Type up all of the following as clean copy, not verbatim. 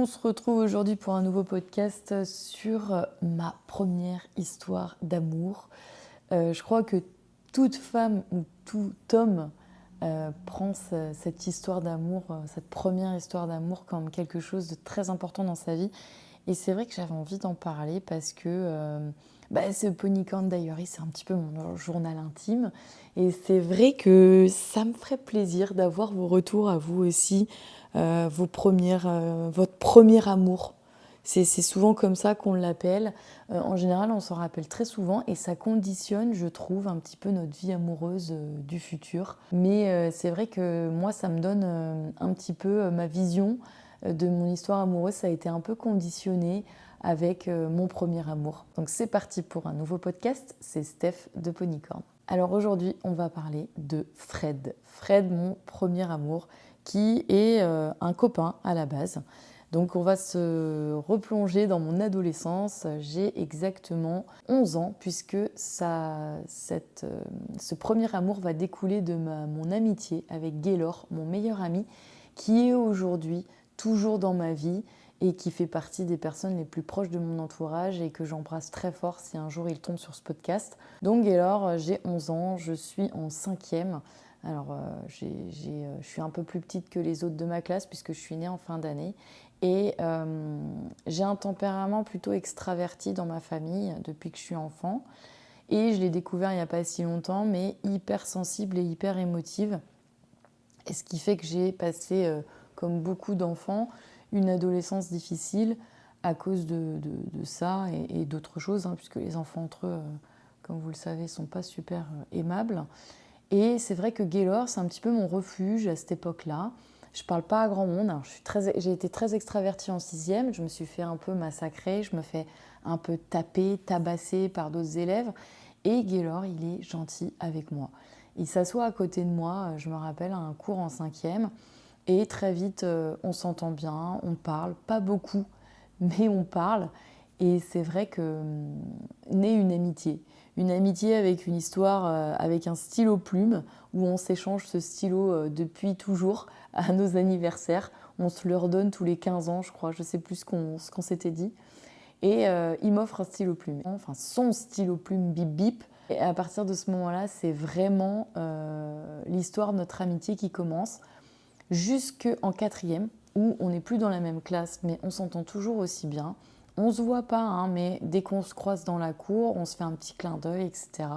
On se retrouve aujourd'hui pour un nouveau podcast sur ma première histoire d'amour. Je crois que toute femme ou tout homme prend cette histoire d'amour, cette première histoire d'amour comme quelque chose de très important dans sa vie. Et c'est vrai que j'avais envie d'en parler parce que ce Ponycorn Diary, c'est un petit peu mon journal intime. Et c'est vrai que ça me ferait plaisir d'avoir vos retours à vous aussi, votre premier amour. C'est souvent comme ça qu'on l'appelle. En général, on s'en rappelle très souvent et ça conditionne, je trouve, un petit peu notre vie amoureuse du futur. Mais c'est vrai que moi, ça me donne un petit peu ma vision de mon histoire amoureuse. Ça a été un peu conditionné avec mon premier amour. Donc c'est parti pour un nouveau podcast, c'est Steph de Ponycorn. Alors aujourd'hui, on va parler de Fred. Fred, mon premier amour, qui est un copain à la base. Donc on va se replonger dans mon adolescence. J'ai exactement 11 ans puisque ce premier amour va découler de mon amitié avec Gaylor, mon meilleur ami, qui est aujourd'hui toujours dans ma vie et qui fait partie des personnes les plus proches de mon entourage et que j'embrasse très fort si un jour il tombe sur ce podcast. Donc Gaylor, j'ai 11 ans, je suis en 5e. Alors je suis un peu plus petite que les autres de ma classe puisque je suis née en fin d'année. Et j'ai un tempérament plutôt extraverti dans ma famille depuis que je suis enfant. Et je l'ai découvert il n'y a pas si longtemps, mais hyper sensible et hyper émotive. Et ce qui fait que j'ai passé, comme beaucoup d'enfants, une adolescence difficile à cause de ça et d'autres choses, hein, puisque les enfants entre eux, comme vous le savez, ne sont pas super aimables. Et c'est vrai que Gaylor, c'est un petit peu mon refuge à cette époque-là. Je ne parle pas à grand monde. Alors, j'ai été très extravertie en 6e. Je me suis fait un peu massacrer. Je me fais un peu taper, tabasser par d'autres élèves. Et Gaylor, il est gentil avec moi. Il s'assoit à côté de moi, je me rappelle, à un cours en 5e. Et très vite, on s'entend bien, on parle. Pas beaucoup, mais on parle. Et c'est vrai que naît une amitié. Une amitié avec une histoire, avec un stylo plume, où on s'échange ce stylo depuis toujours à nos anniversaires. On se le redonne tous les 15 ans, je crois, je ne sais plus ce qu'on s'était dit. Et il m'offre un stylo plume, enfin son stylo plume bip bip. Et à partir de ce moment-là, c'est vraiment l'histoire de notre amitié qui commence, jusqu'en 4e, où on n'est plus dans la même classe, mais on s'entend toujours aussi bien. On ne se voit pas, hein, mais dès qu'on se croise dans la cour, on se fait un petit clin d'œil, etc.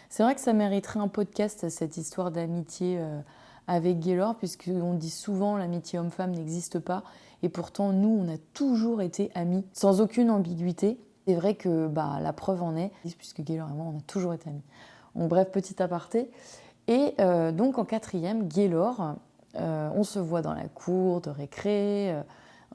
C'est vrai que ça mériterait un podcast, cette histoire d'amitié avec Gaylor, puisqu'on dit souvent l'amitié homme-femme n'existe pas. Et pourtant, nous, on a toujours été amis, sans aucune ambiguïté. C'est vrai que la preuve en est, puisque Gaylor et moi, on a toujours été amis. Donc, bref, petit aparté. Et donc, en 4e, Gaylor, on se voit dans la cour de récré,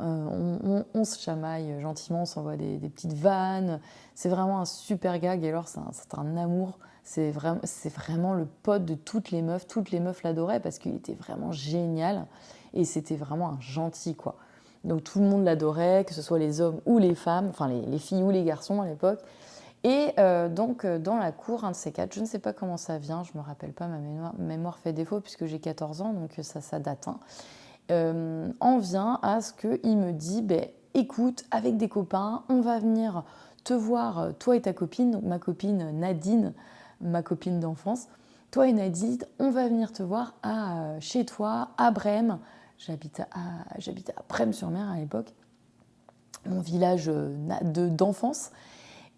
on se chamaille gentiment, on s'envoie des petites vannes. C'est vraiment un super gars, Gaylor, c'est un amour. C'est vraiment le pote de toutes les meufs l'adoraient parce qu'il était vraiment génial et c'était vraiment un gentil, quoi. Donc tout le monde l'adorait, que ce soit les hommes ou les femmes, enfin les filles ou les garçons à l'époque. Et donc dans la cour, un de ces quatre, je ne sais pas comment ça vient, je ne me rappelle pas, ma mémoire fait défaut puisque j'ai 14 ans, donc ça date, hein. En vient à ce qu'il me dit, écoute, avec des copains, on va venir te voir, toi et ta copine, donc ma copine Nadine, ma copine d'enfance, toi et Nadine, on va venir te voir chez toi, à Brême. J'habitais à Brême-sur-Mer à l'époque, mon village d'enfance.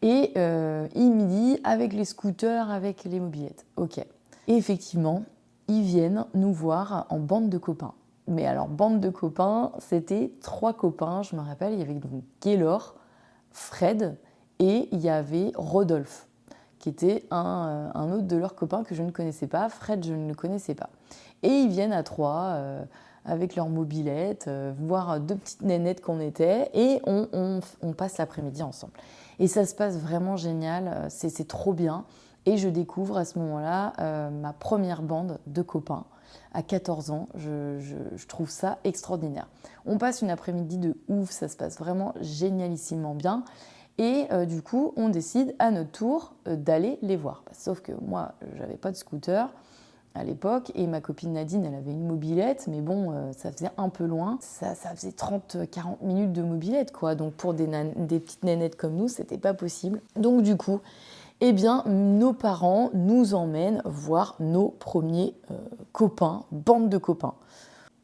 Et il me dit, avec les scooters, avec les mobylettes. Ok. Et effectivement, ils viennent nous voir en bande de copains. Mais alors, bande de copains, c'était 3 copains, je me rappelle. Il y avait donc Gaylor, Fred et il y avait Rodolphe, qui était un autre de leurs copains que je ne connaissais pas. Fred, je ne le connaissais pas. Et ils viennent à 3 avec leurs mobylettes, voir 2 petites nénettes qu'on était, et on passe l'après-midi ensemble. Et ça se passe vraiment génial, c'est trop bien. Et je découvre à ce moment-là ma première bande de copains. À 14 ans, je trouve ça extraordinaire. On passe une après-midi de ouf, ça se passe vraiment génialissimement bien. Et du coup, on décide à notre tour d'aller les voir. Sauf que moi, j'avais pas de scooter. à l'époque, et ma copine Nadine, elle avait une mobilette, mais bon, ça faisait un peu loin. Ça faisait 30-40 minutes de mobilette, quoi. Donc pour des petites nénettes comme nous, c'était pas possible. Donc du coup, eh bien, nos parents nous emmènent voir nos premiers copains, bande de copains.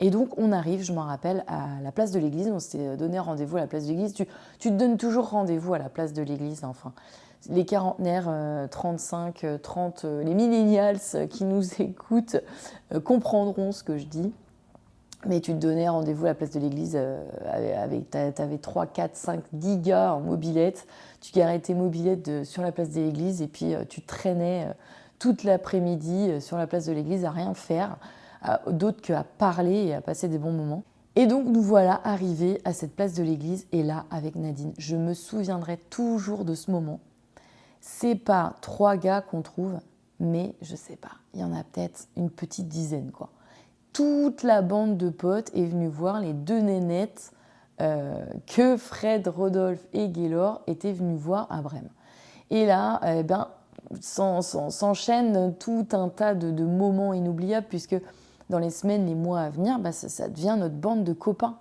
Et donc, on arrive, je m'en rappelle, à la place de l'église. On s'était donné rendez-vous à la place de l'église. Tu te donnes toujours rendez-vous à la place de l'église. Enfin, les quarantenaires, 35, 30, les millennials qui nous écoutent comprendront ce que je dis. Mais tu te donnais rendez-vous à la place de l'église, t'avais 3, 4, 5, 10 gars en mobilette. Tu garais tes mobilettes sur la place de l'église et puis tu traînais toute l'après-midi sur la place de l'église à rien faire, d'autre qu'à parler et à passer des bons moments. Et donc nous voilà arrivés à cette place de l'église et là avec Nadine, je me souviendrai toujours de ce moment. C'est pas 3 gars qu'on trouve, mais je sais pas, il y en a peut-être une petite dizaine quoi. Toute la bande de potes est venue voir les 2 nénettes que Fred, Rodolphe et Gaylor étaient venus voir à Brême. Et là, s'enchaîne tout un tas de moments inoubliables puisque dans les semaines, les mois à venir, ça devient notre bande de copains.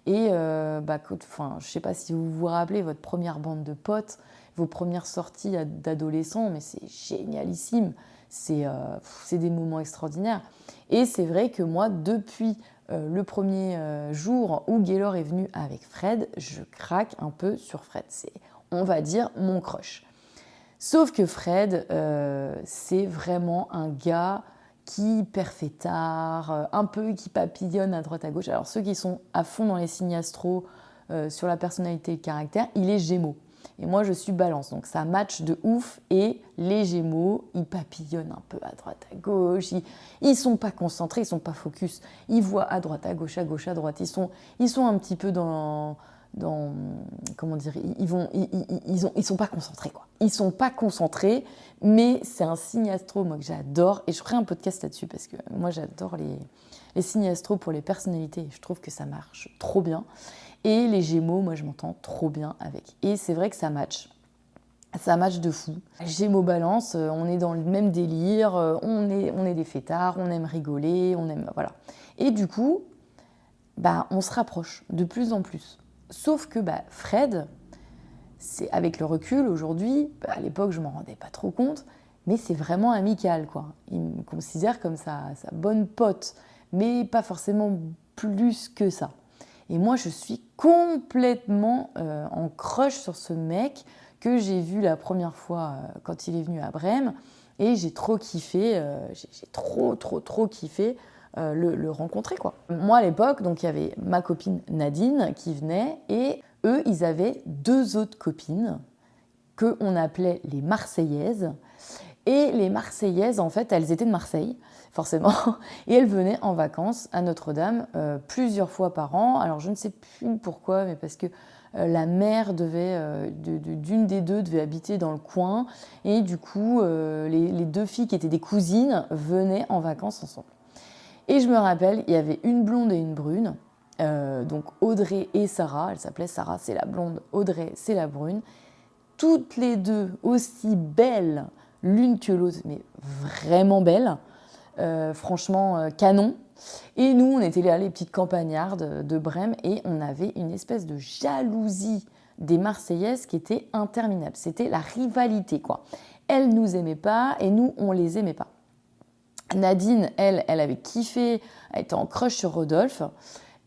Et je ne sais pas si vous vous rappelez votre première bande de potes, vos premières sorties d'adolescents, mais c'est génialissime. C'est des moments extraordinaires. Et c'est vrai que moi, depuis le premier jour où Gaylor est venu avec Fred, je craque un peu sur Fred. C'est, on va dire, mon crush. Sauf que Fred, c'est vraiment un gars qui perfait tard, un peu qui papillonne à droite à gauche. Alors ceux qui sont à fond dans les signes astro sur la personnalité et le caractère, il est Gémeaux. Et moi, je suis Balance, donc ça match de ouf. Et les Gémeaux, ils papillonnent un peu à droite, à gauche. Ils sont pas concentrés, ils sont pas focus. Ils voient à droite, à gauche, à droite. Ils sont un petit peu dans comment dire, ils sont pas concentrés quoi. Ils sont pas concentrés, mais c'est un signe astro moi que j'adore et je ferai un podcast là-dessus parce que moi j'adore les signes astro pour les personnalités et je trouve que ça marche trop bien. Et les Gémeaux, moi je m'entends trop bien avec. Et c'est vrai que ça match. Ça match de fou. Gémeaux Balance, on est dans le même délire, on est des fêtards, on aime rigoler, on aime voilà. Et du coup, on se rapproche de plus en plus. Sauf que Fred, c'est avec le recul aujourd'hui, à l'époque je m'en rendais pas trop compte, mais c'est vraiment amical quoi. Il me considère comme sa bonne pote, mais pas forcément plus que ça. Et moi je suis complètement en crush sur ce mec que j'ai vu la première fois quand il est venu à Brême et j'ai trop kiffé, j'ai trop kiffé le rencontrer quoi. Moi à l'époque, donc il y avait ma copine Nadine qui venait et eux ils avaient 2 autres copines qu'on appelait les Marseillaises. Et les Marseillaises, en fait, elles étaient de Marseille, forcément, et elles venaient en vacances à Notre-Dame plusieurs fois par an. Alors je ne sais plus pourquoi, mais parce que la mère d'une des 2 devait habiter dans le coin, et du coup, les 2 filles qui étaient des cousines venaient en vacances ensemble. Et je me rappelle, il y avait une blonde et une brune, donc Audrey et Sarah, elle s'appelait Sarah, c'est la blonde, Audrey, c'est la brune, toutes les 2 aussi belles l'une que l'autre, mais vraiment belles, franchement canon. Et nous, on était là, les petites campagnardes de Brême, et on avait une espèce de jalousie des Marseillaises qui était interminable. C'était la rivalité, quoi. Elles nous aimaient pas, et nous, on les aimait pas. Nadine, elle avait kiffé, elle était en crush sur Rodolphe.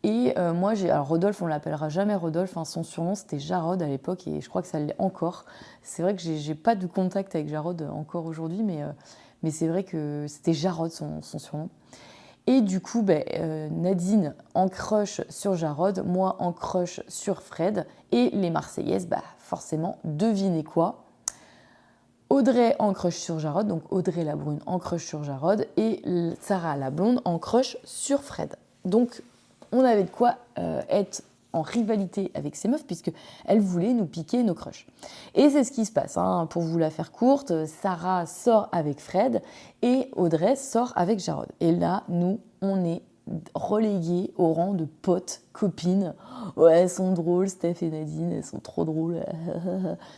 Et moi, alors Rodolphe, on l'appellera jamais Rodolphe, hein, son surnom c'était Jarod à l'époque et je crois que ça l'est encore. C'est vrai que j'ai pas de contact avec Jarod encore aujourd'hui, mais c'est vrai que c'était Jarod son surnom. Et du coup, Nadine en crush sur Jarod, moi en crush sur Fred, et les Marseillaises, forcément, devinez quoi ? Audrey en crush sur Jarod, donc Audrey la brune en crush sur Jarod, et Sarah la blonde en crush sur Fred. Donc, on avait de quoi être en rivalité avec ces meufs, puisqu'elles voulaient nous piquer nos crushs. Et c'est ce qui se passe, hein. Pour vous la faire courte, Sarah sort avec Fred, et Audrey sort avec Jarod. Et là, nous, on est relégués au rang de potes, copines. Ouais, elles sont drôles, Steph et Nadine, elles sont trop drôles.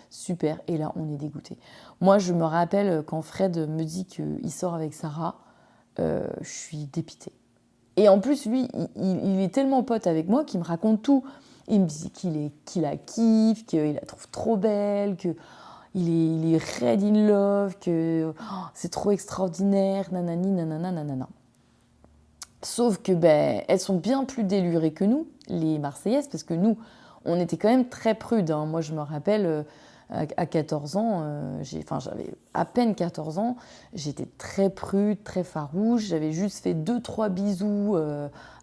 Super. Et là, on est dégoûtés. Moi, je me rappelle quand Fred me dit qu'il sort avec Sarah, je suis dépitée. Et en plus, lui, il est tellement pote avec moi qu'il me raconte tout. Il me dit qu'il la kiffe, qu'il la trouve trop belle, il est red in love, que c'est trop extraordinaire, nanani, nanana, nanana. Sauf que elles sont bien plus délurées que nous, les Marseillaises, parce que nous, on était quand même très prudes. Hein. Moi, je me rappelle, à 14 ans, j'avais à peine 14 ans, j'étais très prude, très farouche. J'avais juste fait 2-3 bisous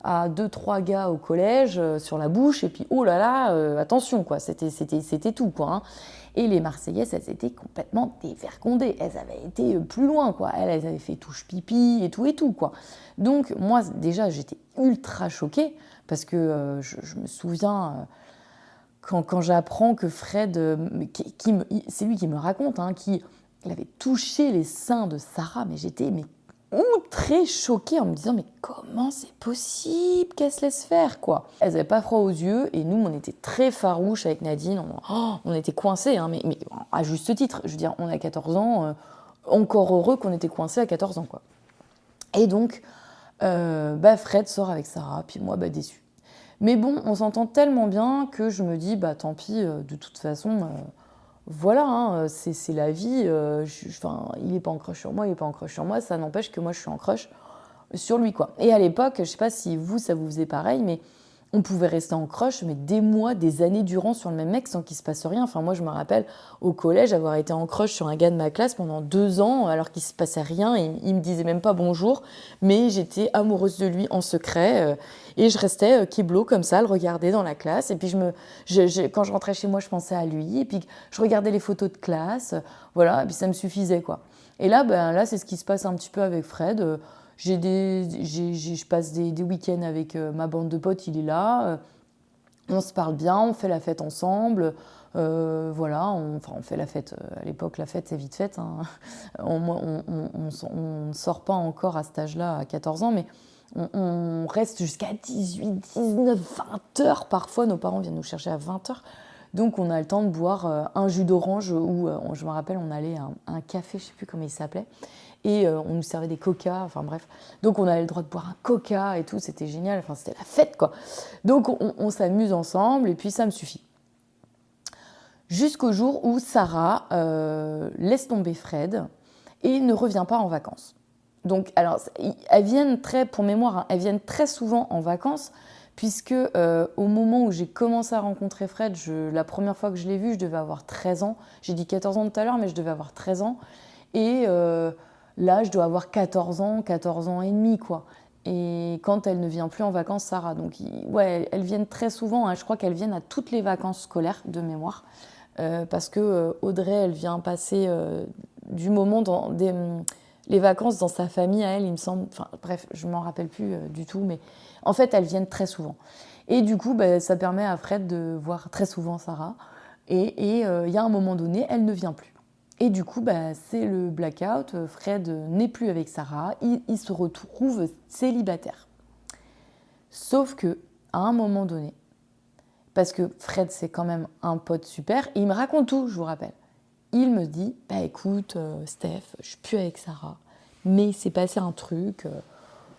à 2-3 gars au collège sur la bouche, et puis oh là là, attention, quoi, c'était tout, quoi. Hein. Et les Marseillaises, elles étaient complètement dévergondées. Elles avaient été plus loin, quoi. Elles avaient fait touche pipi et tout, quoi. Donc, moi, déjà, j'étais ultra choquée parce que je me souviens, quand j'apprends que Fred, c'est lui qui me raconte, hein, qu'il avait touché les seins de Sarah, mais j'étais très choquée en me disant mais comment c'est possible qu'elle se laisse faire, quoi. Elles n'avaient pas froid aux yeux et nous on était très farouches avec Nadine, on était coincés, hein, mais à juste titre, je veux dire on a 14 ans, encore heureux qu'on était coincés à 14 ans, quoi. Et donc Fred sort avec Sarah, puis moi déçue. Mais bon, on s'entend tellement bien que je me dis tant pis, de toute façon voilà, hein, c'est la vie. Il n'est pas en crush sur moi, il n'est pas en crush sur moi. Ça n'empêche que moi, je suis en crush sur lui, quoi. Et à l'époque, je ne sais pas si vous, ça vous faisait pareil, mais on pouvait rester en crush, mais des mois, des années durant sur le même mec sans qu'il se passe rien. Enfin, moi, je me rappelle au collège avoir été en crush sur un gars de ma classe pendant 2 ans, alors qu'il se passait rien. Et il me disait même pas bonjour, mais j'étais amoureuse de lui en secret. Et je restais kiblo comme ça, le regarder dans la classe. Et puis quand je rentrais chez moi, je pensais à lui. Et puis je regardais les photos de classe. Voilà, et puis ça me suffisait, quoi. Et là, c'est ce qui se passe un petit peu avec Fred. Je passe des week-ends avec ma bande de potes, il est là. On se parle bien, on fait la fête ensemble. Voilà, on fait la fête. À l'époque, la fête, c'est vite fait. Hein. On ne sort pas encore à cet âge-là, à 14 ans, mais on reste jusqu'à 18, 19, 20 heures. Parfois, nos parents viennent nous chercher à 20 heures. Donc, on a le temps de boire un jus d'orange ou, je me rappelle, on allait à un café, je ne sais plus comment il s'appelait. Et on nous servait des coca, enfin bref. Donc on avait le droit de boire un coca et tout, c'était génial, enfin c'était la fête, quoi. Donc on s'amuse ensemble et puis ça me suffit. Jusqu'au jour où Sarah laisse tomber Fred et ne revient pas en vacances. Donc alors, elles viennent pour mémoire, hein, elles viennent très souvent en vacances, puisque au moment où j'ai commencé à rencontrer Fred, la première fois que je l'ai vu, je devais avoir 13 ans. J'ai dit 14 ans tout à l'heure, mais je devais avoir 13 ans. Et là, je dois avoir 14 ans et demi, quoi. Et quand elle ne vient plus en vacances, Sarah. Donc, elles viennent très souvent. Hein, je crois qu'elles viennent à toutes les vacances scolaires, de mémoire. Parce que Audrey, elle vient passer du moment dans les vacances dans sa famille à elle, il me semble. Enfin, bref, je ne m'en rappelle plus du tout. Mais en fait, elles viennent très souvent. Et du coup, ça permet à Fred de voir très souvent Sarah. Et il y a un moment donné, elle ne vient plus. Et du coup, c'est le blackout. Fred n'est plus avec Sarah. Il se retrouve célibataire. Sauf que, à un moment donné, parce que Fred, c'est quand même un pote super, et il me raconte tout, je vous rappelle. Il me dit, écoute, Steph, je suis plus avec Sarah, mais il s'est passé un truc.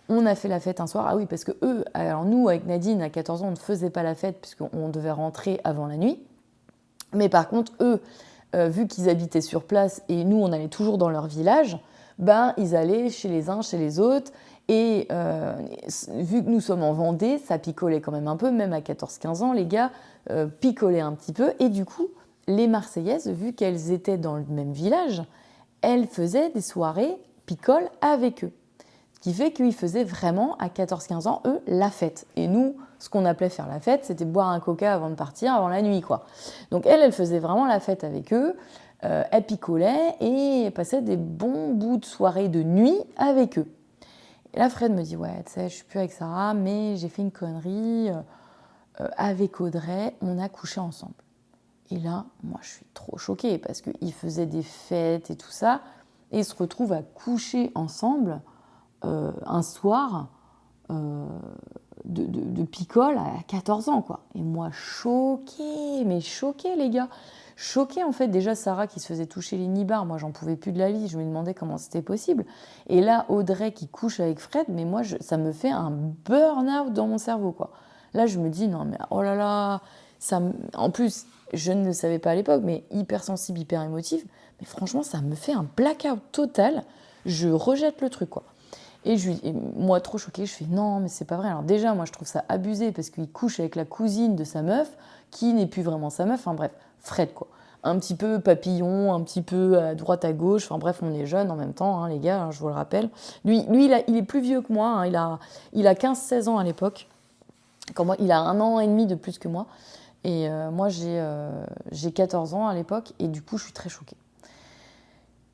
On a fait la fête un soir. Ah oui, parce que alors nous, avec Nadine, à 14 ans, on ne faisait pas la fête puisqu'on devait rentrer avant la nuit. Mais par contre, eux, vu qu'ils habitaient sur place et nous, on allait toujours dans leur village, ils allaient chez les uns, chez les autres. Et vu que nous sommes en Vendée, ça picolait quand même un peu, même à 14-15 ans, les gars picolaient un petit peu. Et du coup, les Marseillaises, vu qu'elles étaient dans le même village, elles faisaient des soirées picole avec eux. Ce qui fait qu'ils faisaient vraiment, à 14-15 ans, eux, la fête. Et nous, ce qu'on appelait faire la fête, c'était boire un coca avant de partir, avant la nuit, quoi. Donc elles faisaient vraiment la fête avec eux, elles picolaient et passaient des bons bouts de soirée de nuit avec eux. Et là, Fred me dit, ouais, tu sais, je suis plus avec Sarah, mais j'ai fait une connerie avec Audrey, on a couché ensemble. Et là, moi, je suis trop choquée parce qu'ils faisaient des fêtes et tout ça, et ils se retrouvent à coucher ensemble un soir. de picole à 14 ans, quoi. Et moi, choquée, mais choquée, les gars. Choquée, en fait, déjà Sarah qui se faisait toucher les nibards, moi j'en pouvais plus de la vie, je me demandais comment c'était possible. Et là, Audrey qui couche avec Fred, mais moi, ça me fait un burn-out dans mon cerveau, quoi. Là, je me dis, non, mais oh là là, en plus, je ne le savais pas à l'époque, mais hypersensible, hyper émotive, mais franchement, ça me fait un blackout total, je rejette le truc, quoi. Et moi, trop choquée, je fais non, mais c'est pas vrai. Alors déjà, moi, je trouve ça abusé parce qu'il couche avec la cousine de sa meuf, qui n'est plus vraiment sa meuf. Enfin bref, Fred, quoi. Un petit peu papillon, un petit peu à droite, à gauche. Enfin bref, on est jeunes en même temps, hein, les gars, hein, je vous le rappelle. Lui il est plus vieux que moi. Hein, il a 15-16 ans à l'époque. Il a 1 an et demi de plus que moi. Et moi, j'ai 14 ans à l'époque. Et du coup, je suis très choquée.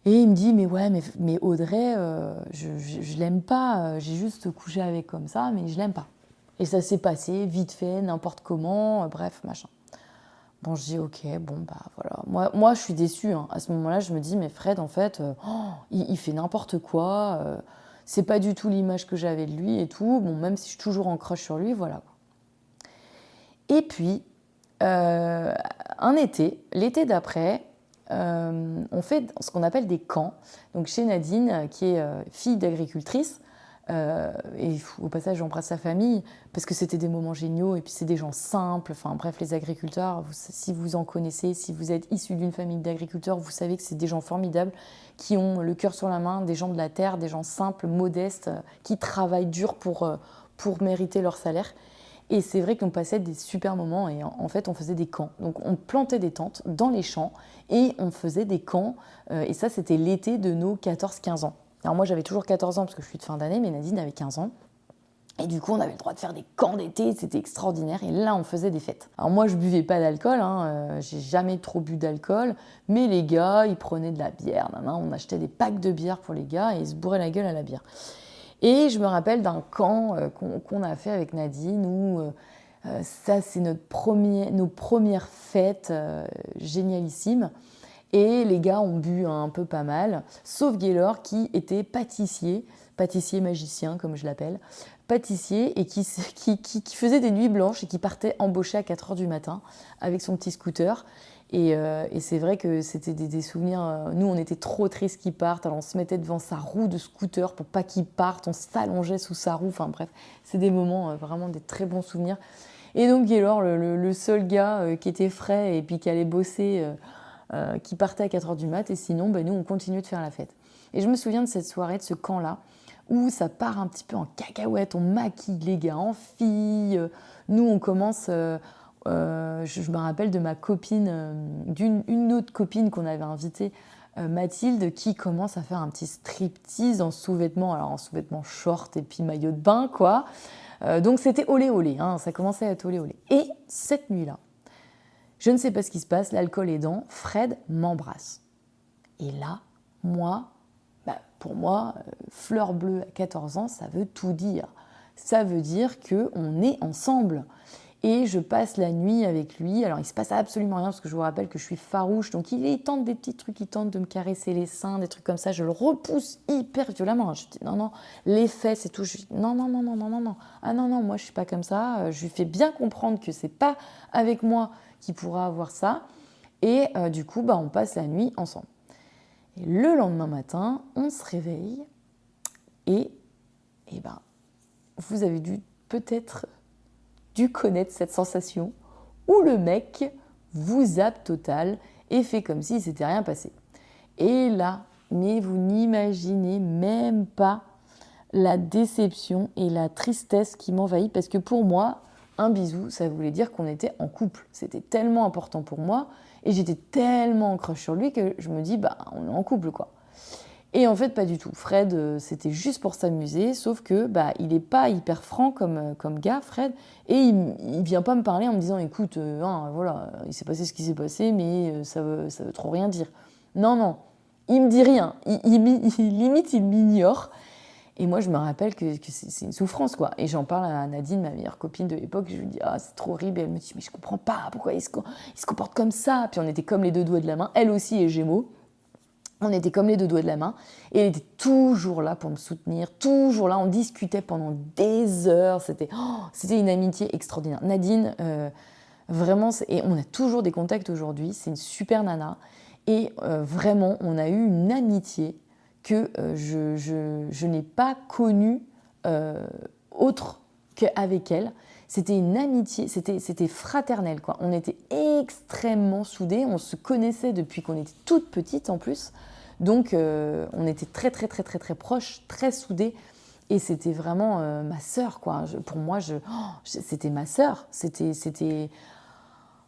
Et il me dit, mais ouais, mais Audrey, je l'aime pas, j'ai juste couché avec comme ça, mais je l'aime pas. Et ça s'est passé vite fait, n'importe comment, bref, machin. Bon, je dis, ok, bon, bah voilà. Moi je suis déçue. Hein. À ce moment-là, je me dis, mais Fred, en fait, il fait n'importe quoi. C'est pas du tout l'image que j'avais de lui et tout. Bon, même si je suis toujours en crush sur lui, voilà. Et puis, un été, l'été d'après, on fait ce qu'on appelle des camps. Donc chez Nadine, qui est fille d'agricultrice, et au passage j'embrasse sa famille, parce que c'était des moments géniaux, et puis c'est des gens simples, enfin bref, les agriculteurs, si vous en connaissez, si vous êtes issu d'une famille d'agriculteurs, vous savez que c'est des gens formidables, qui ont le cœur sur la main, des gens de la terre, des gens simples, modestes, qui travaillent dur pour mériter leur salaire. Et c'est vrai qu'on passait des super moments et en fait on faisait des camps. Donc on plantait des tentes dans les champs et on faisait des camps. Et ça c'était l'été de nos 14-15 ans. Alors moi j'avais toujours 14 ans parce que je suis de fin d'année, mais Nadine avait 15 ans. Et du coup on avait le droit de faire des camps d'été, c'était extraordinaire. Et là on faisait des fêtes. Alors moi je buvais pas d'alcool, hein, j'ai jamais trop bu d'alcool. Mais les gars ils prenaient de la bière. On achetait des packs de bière pour les gars et ils se bourraient la gueule à la bière. Et je me rappelle d'un camp qu'on a fait avec Nadine où ça, c'est nos premières fêtes génialissimes. Et les gars ont bu un peu pas mal, sauf Gaylor qui était pâtissier magicien comme je l'appelle, pâtissier et qui faisait des nuits blanches et qui partait embaucher à 4h du matin avec son petit scooter. Et c'est vrai que c'était des souvenirs. Nous, on était trop tristes qu'il parte. Alors, on se mettait devant sa roue de scooter pour pas qu'il parte. On s'allongeait sous sa roue. Enfin, bref, c'est des moments, vraiment des très bons souvenirs. Et donc, Gaylor, le seul gars qui était frais et puis qui allait bosser, qui partait à 4h du mat. Et sinon, nous, on continuait de faire la fête. Et je me souviens de cette soirée, de ce camp-là, où ça part un petit peu en cacahuète. On maquille les gars en filles. Nous, on commence... je me rappelle de ma copine, d'une autre copine qu'on avait invitée, Mathilde, qui commence à faire un petit striptease en sous-vêtements, alors en sous-vêtements short et puis maillot de bain, quoi. Donc c'était olé olé, hein, ça commençait à être olé olé. Et cette nuit-là, je ne sais pas ce qui se passe, l'alcool aidant, Fred m'embrasse. Et là, pour moi, fleur bleue à 14 ans, ça veut tout dire. Ça veut dire qu'on est ensemble. Et je passe la nuit avec lui. Alors, il se passe absolument rien parce que je vous rappelle que je suis farouche. Donc, il tente des petits trucs, il tente de me caresser les seins, des trucs comme ça. Je le repousse hyper violemment. Je dis non, les fesses et tout. Je dis non. Ah non, moi, je suis pas comme ça. Je lui fais bien comprendre que c'est pas avec moi qu'il pourra avoir ça. Et du coup, on passe la nuit ensemble. Et le lendemain matin, on se réveille. Et vous avez peut-être dû connaître cette sensation où le mec vous zappe total et fait comme s'il ne s'était rien passé. Et là, mais vous n'imaginez même pas la déception et la tristesse qui m'envahit parce que pour moi, un bisou, ça voulait dire qu'on était en couple. C'était tellement important pour moi et j'étais tellement en crush sur lui que je me dis, on est en couple, quoi. Et en fait, pas du tout. Fred, c'était juste pour s'amuser, sauf que il n'est pas hyper franc comme gars, Fred, et il vient pas me parler en me disant, écoute, voilà, il s'est passé ce qui s'est passé, mais ça veut trop rien dire. Non, il me dit rien. Limite, il m'ignore. Et moi, je me rappelle que c'est une souffrance, quoi. Et j'en parle à Nadine, ma meilleure copine de l'époque, je lui dis, c'est trop horrible. Et elle me dit, mais je comprends pas, pourquoi il se comporte comme ça. Puis on était comme les deux doigts de la main. Elle aussi est Gémeaux. On était comme les deux doigts de la main et elle était toujours là pour me soutenir, toujours là. On discutait pendant des heures. C'était une amitié extraordinaire. Nadine, vraiment, et on a toujours des contacts aujourd'hui. C'est une super nana. Et vraiment, on a eu une amitié que je n'ai pas connue autre qu'avec elle. C'était une amitié, c'était fraternel, quoi. On était extrêmement soudés, on se connaissait depuis qu'on était toute petite en plus. Donc on était très très très très très proches, très soudés. Et c'était vraiment ma sœur, quoi. Pour moi, c'était ma sœur.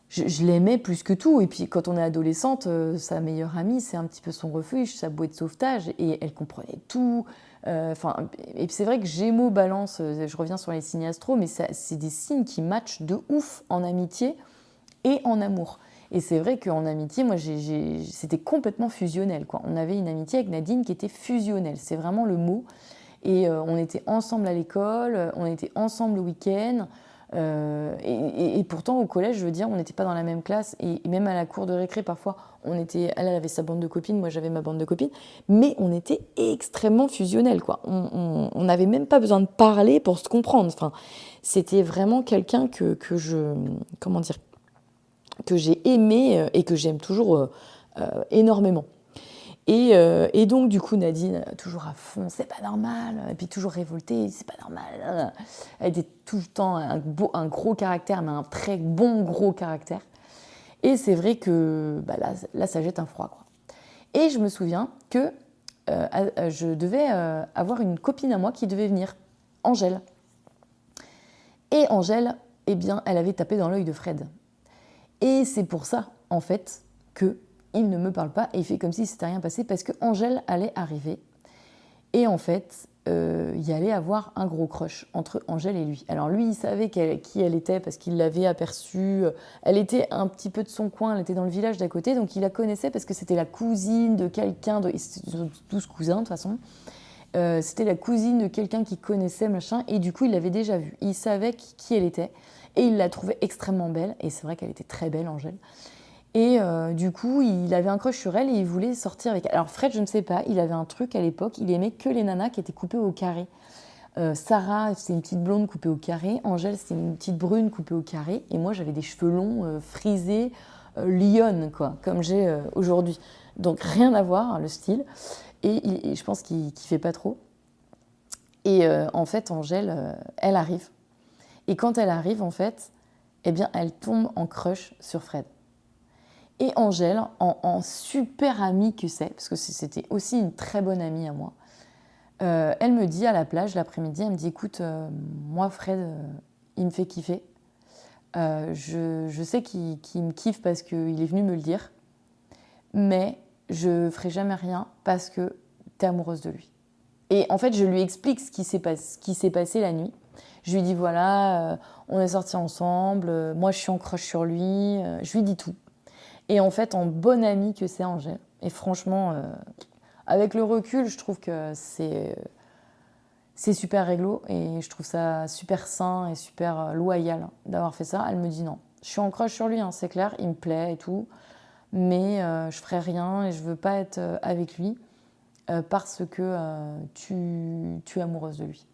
Je l'aimais plus que tout. Et puis quand on est adolescente, sa meilleure amie, c'est un petit peu son refuge, sa bouée de sauvetage. Et elle comprenait tout. Et c'est vrai que Gémeaux, Balance, je reviens sur les signes astro, mais c'est des signes qui matchent de ouf en amitié et en amour. Et c'est vrai qu'en amitié, moi, c'était complètement fusionnel, quoi. On avait une amitié avec Nadine qui était fusionnelle, c'est vraiment le mot. Et on était ensemble à l'école, on était ensemble le week-end. Et pourtant, au collège, je veux dire, on n'était pas dans la même classe. Et même à la cour de récré, parfois, elle avait sa bande de copines, moi j'avais ma bande de copines. Mais on était extrêmement fusionnels, quoi. On n'avait même pas besoin de parler pour se comprendre. Enfin, c'était vraiment quelqu'un comment dire, que j'ai aimé et que j'aime toujours énormément. Et donc, du coup, Nadine, toujours à fond, c'est pas normal, et puis toujours révoltée, c'est pas normal. Elle était tout le temps un gros caractère, mais un très bon gros caractère. Et c'est vrai que là, ça jette un froid, quoi. Et je me souviens que je devais avoir une copine à moi qui devait venir, Angèle. Et Angèle, eh bien, elle avait tapé dans l'œil de Fred. Et c'est pour ça, en fait, qu'il ne me parle pas et il fait comme si c'était rien passé parce que Angèle allait arriver. Et en fait, il y allait avoir un gros crush entre Angèle et lui. Alors lui, il savait qui elle était parce qu'il l'avait aperçue. Elle était un petit peu de son coin, elle était dans le village d'à côté, donc il la connaissait parce que c'était la cousine de quelqu'un, ils sont tous cousins de toute façon. C'était la cousine de quelqu'un qu'il connaissait, machin, et du coup, il l'avait déjà vue. Il savait qui elle était, et il la trouvait extrêmement belle, et c'est vrai qu'elle était très belle, Angèle. Et du coup, il avait un crush sur elle et il voulait sortir avec elle. Alors Fred, je ne sais pas, il avait un truc à l'époque, il aimait que les nanas qui étaient coupées au carré. Sarah, c'était une petite blonde coupée au carré. Angèle, c'était une petite brune coupée au carré. Et moi, j'avais des cheveux longs, frisés, lionne, quoi, comme j'ai aujourd'hui. Donc rien à voir, hein, le style. Et je pense qu'il kiffait pas trop. Et en fait, Angèle, elle arrive. Et quand elle arrive, en fait, eh bien, elle tombe en crush sur Fred. Et Angèle, en super amie que c'est, parce que c'était aussi une très bonne amie à moi, elle me dit à la plage l'après-midi, elle me dit écoute, moi Fred, il me fait kiffer. Je sais qu'il me kiffe parce qu'il est venu me le dire, mais je ferai jamais rien parce que t'es amoureuse de lui. Et en fait, je lui explique ce qui s'est passé la nuit. Je lui dis voilà, on est sortis ensemble, moi je suis en crush sur lui, je lui dis tout. Et en fait, en bonne amie que c'est Angèle. Et franchement, avec le recul, je trouve que c'est super réglo et je trouve ça super sain et super loyal d'avoir fait ça. Elle me dit non, je suis en crush sur lui, hein, c'est clair, il me plaît et tout, mais je ferai rien et je veux pas être avec lui parce que tu es amoureuse de lui.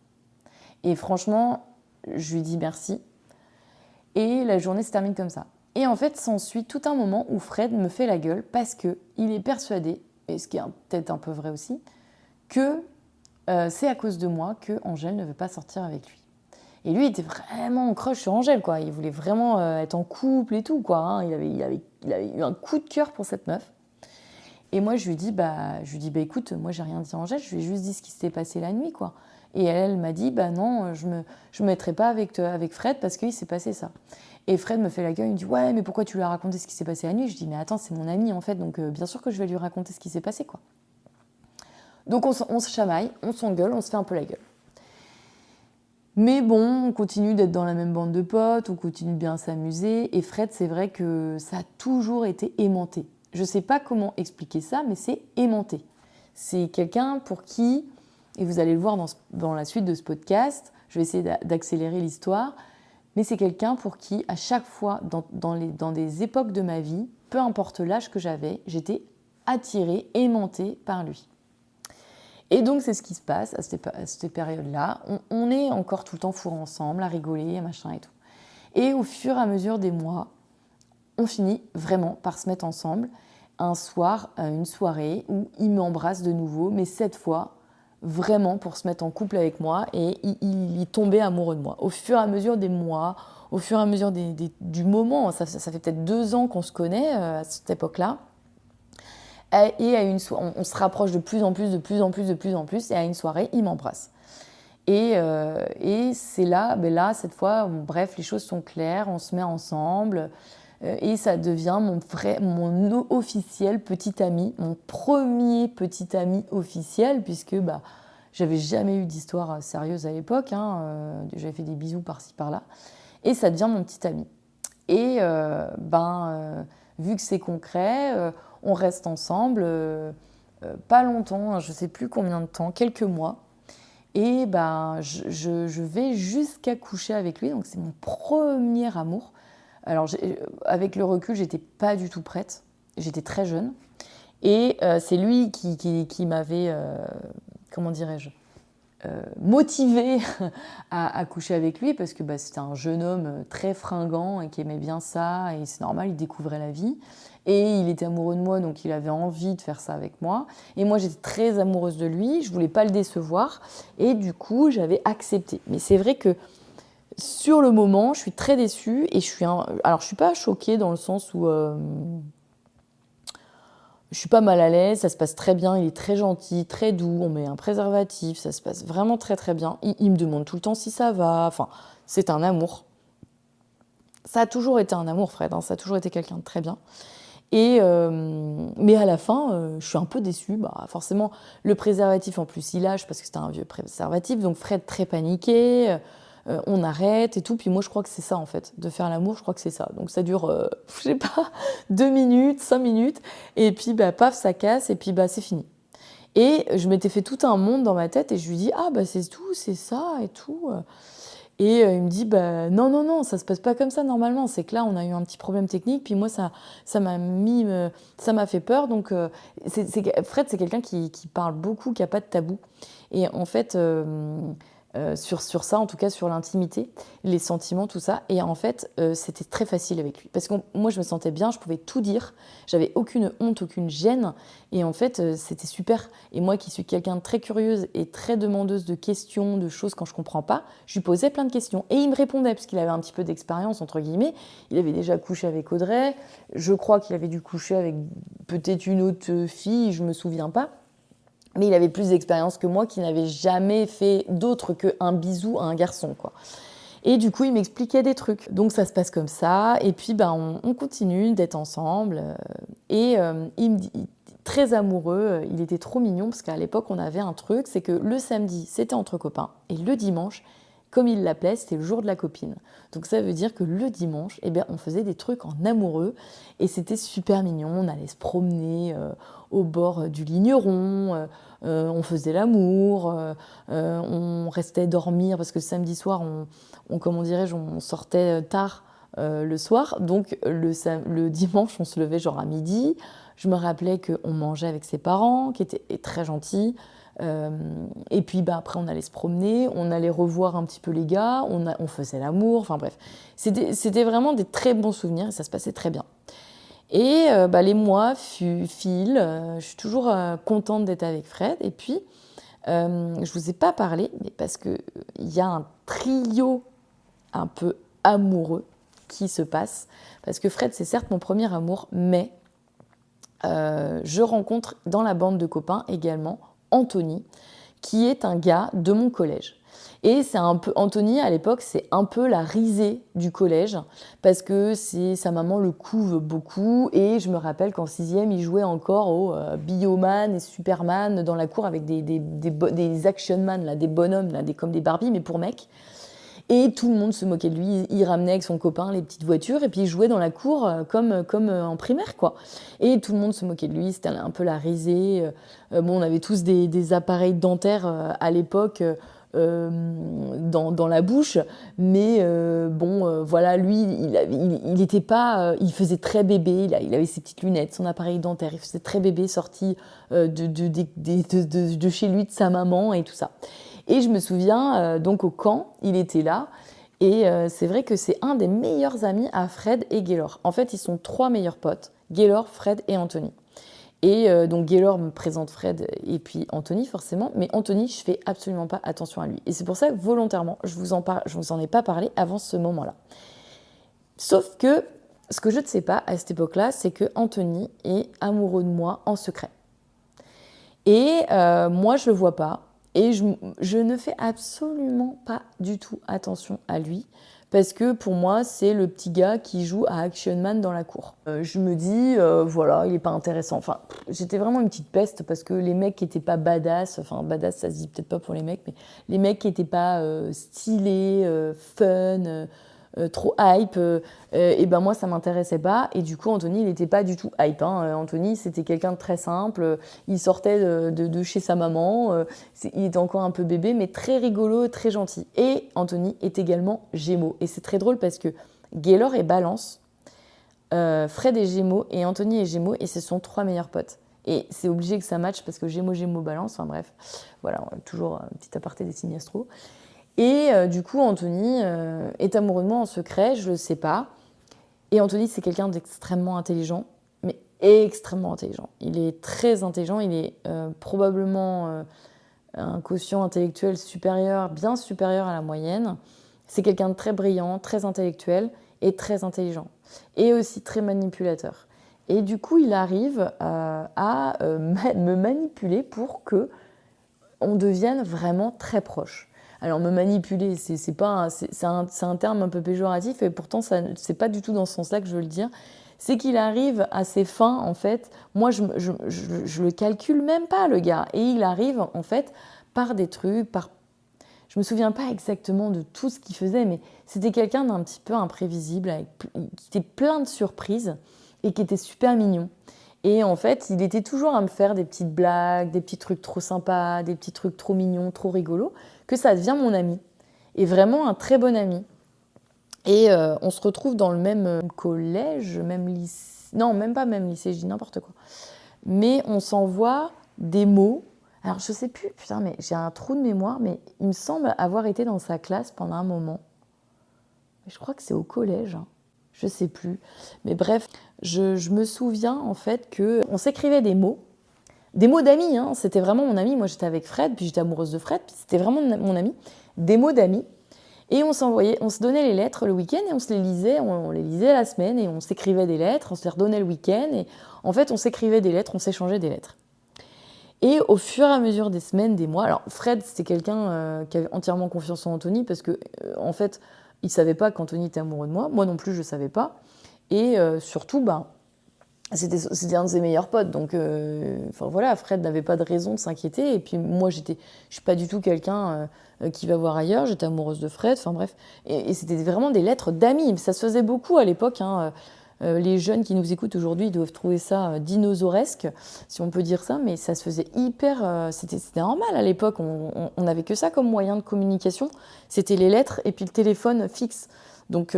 Et franchement, je lui dis merci. Et la journée se termine comme ça. Et en fait, s'ensuit tout un moment où Fred me fait la gueule parce qu'il est persuadé, et ce qui est peut-être un peu vrai aussi, que c'est à cause de moi que Angèle ne veut pas sortir avec lui. Et lui, il était vraiment en crush sur Angèle, quoi. Il voulait vraiment être en couple et tout, quoi. Hein. Il avait eu un coup de cœur pour cette meuf. Et moi, je lui dis, écoute, moi, j'ai rien dit à Angèle, je lui ai juste dit ce qui s'était passé la nuit, quoi. Et elle m'a dit, non, je me mettrai pas avec Fred parce qu'il s'est passé ça. Et Fred me fait la gueule, il me dit, ouais, mais pourquoi tu lui as raconté ce qui s'est passé la nuit? Je dis, mais attends, c'est mon ami, en fait, donc bien sûr que je vais lui raconter ce qui s'est passé, quoi. Donc on se chamaille, on s'engueule, on se fait un peu la gueule. Mais bon, on continue d'être dans la même bande de potes, on continue de bien s'amuser. Et Fred, c'est vrai que ça a toujours été aimanté. Je ne sais pas comment expliquer ça, mais c'est aimanté. C'est quelqu'un pour qui, et vous allez le voir dans la suite de ce podcast, je vais essayer d'accélérer l'histoire, mais c'est quelqu'un pour qui, à chaque fois, dans des époques de ma vie, peu importe l'âge que j'avais, j'étais attirée, aimantée par lui. Et donc, c'est ce qui se passe à cette période-là. On est encore tout le temps fourrés ensemble, à rigoler, machin et tout. Et au fur et à mesure des mois, on finit vraiment par se mettre ensemble. Un soir, une soirée où il m'embrasse de nouveau, mais cette fois, vraiment pour se mettre en couple avec moi, et il est tombé amoureux de moi. Au fur et à mesure des mois, au fur et à mesure du moment, ça fait peut-être 2 ans qu'on se connaît à cette époque-là, et on se rapproche de plus en plus, et à une soirée, il m'embrasse. Et c'est là, cette fois, bref, les choses sont claires, on se met ensemble, et ça devient mon officiel petit ami, mon premier petit ami officiel, puisque j'avais jamais eu d'histoire sérieuse à l'époque, j'avais fait des bisous par-ci par-là, et ça devient mon petit ami. Et vu que c'est concret, on reste ensemble, pas longtemps, je ne sais plus combien de temps, quelques mois, et je vais jusqu'à coucher avec lui, donc c'est mon premier amour. Alors, avec le recul, j'étais pas du tout prête. J'étais très jeune. Et c'est lui qui m'avait, comment dirais-je, motivée à coucher avec lui, parce que c'était un jeune homme très fringant et qui aimait bien ça. Et c'est normal, il découvrait la vie. Et il était amoureux de moi, donc il avait envie de faire ça avec moi. Et moi, j'étais très amoureuse de lui. Je voulais pas le décevoir. Et du coup, j'avais accepté. Mais c'est vrai que sur le moment, je suis très déçue et alors je suis pas choquée dans le sens où je suis pas mal à l'aise, ça se passe très bien, il est très gentil, très doux, on met un préservatif, ça se passe vraiment très très bien. Il me demande tout le temps si ça va, enfin, c'est un amour. Ça a toujours été un amour, Fred, ça a toujours été quelqu'un de très bien. Mais à la fin, je suis un peu déçue. Forcément, le préservatif en plus, il lâche parce que c'était un vieux préservatif, donc Fred très paniqué. On arrête et tout. Puis moi, je crois que c'est ça, en fait. De faire l'amour, je crois que c'est ça. Donc ça dure, je sais pas, 2 minutes, 5 minutes. Et puis, paf, ça casse. Et puis, c'est fini. Et je m'étais fait tout un monde dans ma tête. Et je lui dis, c'est tout, c'est ça et tout. Et il me dit, non, non, non, ça se passe pas comme ça normalement. C'est que là, on a eu un petit problème technique. Puis moi, ça m'a fait peur. Donc, Fred, c'est quelqu'un qui parle beaucoup, qui a pas de tabou. Et en fait... sur ça, en tout cas sur l'intimité, les sentiments, tout ça. Et en fait, c'était très facile avec lui. Parce que moi, je me sentais bien, je pouvais tout dire. J'avais aucune honte, aucune gêne. Et en fait, c'était super. Et moi, qui suis quelqu'un de très curieuse et très demandeuse de questions, de choses quand je ne comprends pas, je lui posais plein de questions. Et il me répondait, parce qu'il avait un petit peu d'expérience, entre guillemets. Il avait déjà couché avec Audrey. Je crois qu'il avait dû coucher avec peut-être une autre fille, je ne me souviens pas. Mais il avait plus d'expérience que moi, qui n'avait jamais fait d'autre qu'un bisou à un garçon, quoi. Et du coup, il m'expliquait des trucs. Donc ça se passe comme ça. Et puis, on continue d'être ensemble. Il me dit, très amoureux, il était trop mignon, parce qu'à l'époque, on avait un truc, c'est que le samedi, c'était entre copains. Et le dimanche, comme il l'appelait, c'était le jour de la copine. Donc ça veut dire que le dimanche, on faisait des trucs en amoureux. Et c'était super mignon. On allait se promener au bord du Ligneron, on faisait l'amour, on restait dormir parce que samedi soir, on sortait tard le soir. Donc le dimanche, on se levait genre à midi. Je me rappelais qu'on mangeait avec ses parents, qui étaient très gentils. Et puis après, on allait se promener, on allait revoir un petit peu les gars, on faisait l'amour, enfin bref. C'était vraiment des très bons souvenirs et ça se passait très bien. Et les mois filent, je suis toujours contente d'être avec Fred. Et puis, je ne vous ai pas parlé, mais parce qu'il y a un trio un peu amoureux qui se passe. Parce que Fred, c'est certes mon premier amour, mais je rencontre dans la bande de copains également Anthony, qui est un gars de mon collège. Et c'est un peu, Anthony, à l'époque, c'est un peu la risée du collège, parce que sa maman le couve beaucoup, et je me rappelle qu'en 6e, il jouait encore au Bioman et Superman dans la cour avec des action man, là, des bonhommes, là, comme des Barbies, mais pour mecs. Et tout le monde se moquait de lui, il ramenait avec son copain les petites voitures, et puis il jouait dans la cour comme en primaire, quoi. Et tout le monde se moquait de lui, c'était un peu la risée. On avait tous des appareils dentaires à l'époque, dans la bouche, mais voilà, lui, il était pas, il faisait très bébé, il avait ses petites lunettes, son appareil dentaire, il faisait très bébé, sorti de chez lui, de sa maman et tout ça. Et je me souviens, donc au camp, il était là, et c'est vrai que c'est un des meilleurs amis à Fred et Gaylor. En fait, ils sont 3 meilleurs potes, Gaylor, Fred et Anthony. Et donc Gaylor me présente Fred et puis Anthony forcément, mais Anthony, je fais absolument pas attention à lui. Et c'est pour ça que volontairement, je vous en ai pas parlé avant ce moment-là. Sauf que ce que je ne sais pas à cette époque-là, c'est que Anthony est amoureux de moi en secret. Et moi, je le vois pas. Et je ne fais absolument pas du tout attention à lui. Parce que pour moi, c'est le petit gars qui joue à Action Man dans la cour. Je me dis, voilà, il n'est pas intéressant. Enfin, j'étais vraiment une petite peste parce que les mecs qui n'étaient pas badass, enfin badass ça se dit peut-être pas pour les mecs, mais les mecs qui n'étaient pas stylés, fun, trop hype, et ben moi ça m'intéressait pas. Et du coup Anthony il n'était pas du tout hype. Anthony c'était quelqu'un de très simple, il sortait de chez sa maman, il était encore un peu bébé mais très rigolo, très gentil. Et Anthony est également Gémeaux. Et c'est très drôle parce que Gaylor est Balance, Fred est Gémeaux et Anthony est Gémeaux et ce sont 3 meilleurs potes. Et c'est obligé que ça matche parce que Gémeaux, Balance, enfin bref, voilà, toujours un petit aparté des signes astro. Et du coup, Anthony est amoureux de moi en secret, je le sais pas. Et Anthony, c'est quelqu'un d'extrêmement intelligent, mais extrêmement intelligent. Il est très intelligent, il est probablement un quotient intellectuel supérieur, bien supérieur à la moyenne. C'est quelqu'un de très brillant, très intellectuel et très intelligent. Et aussi très manipulateur. Et du coup, il arrive à me manipuler pour que on devienne vraiment très proches. Alors me manipuler, c'est un terme un peu péjoratif et pourtant c'est pas du tout dans ce sens-là que je veux le dire. C'est qu'il arrive à ses fins en fait. Moi je le calcule même pas le gars et il arrive en fait par des trucs, je me souviens pas exactement de tout ce qu'il faisait, mais c'était quelqu'un d'un petit peu imprévisible, qui était plein de surprises et qui était super mignon. Et en fait, il était toujours à me faire des petites blagues, des petits trucs trop sympas, des petits trucs trop mignons, trop rigolos, que ça devient mon ami. Et vraiment un très bon ami. Et on se retrouve dans le même collège, même lycée. Non, même pas même lycée, je dis n'importe quoi. Mais on s'envoie des mots. Alors je sais plus, putain, mais j'ai un trou de mémoire, mais il me semble avoir été dans sa classe pendant un moment. Mais je crois que c'est au collège, hein. Je sais plus. Mais bref, je me souviens en fait qu'on s'écrivait des mots d'amis, hein. C'était vraiment mon ami. Moi j'étais avec Fred, puis j'étais amoureuse de Fred, puis c'était vraiment mon ami. Des mots d'amis. Et on se donnait les lettres le week-end et on se les lisait, on les lisait la semaine et on s'écrivait des lettres, on se les redonnait le week-end et en fait on s'écrivait des lettres, on s'échangeait des lettres. Et au fur et à mesure des semaines, des mois, alors Fred c'était quelqu'un qui avait entièrement confiance en Anthony parce que en fait il savait pas qu'Anthony était amoureux de moi non plus je savais pas et surtout c'était un de ses meilleurs potes donc enfin voilà Fred n'avait pas de raison de s'inquiéter et puis moi je suis pas du tout quelqu'un qui va voir ailleurs, j'étais amoureuse de Fred, enfin bref et c'était vraiment des lettres d'amis, ça se faisait beaucoup à l'époque hein. Les jeunes qui nous écoutent aujourd'hui doivent trouver ça dinosauresque, si on peut dire ça, mais ça se faisait hyper... c'était normal à l'époque, on n'avait que ça comme moyen de communication, c'était les lettres et puis le téléphone fixe. Donc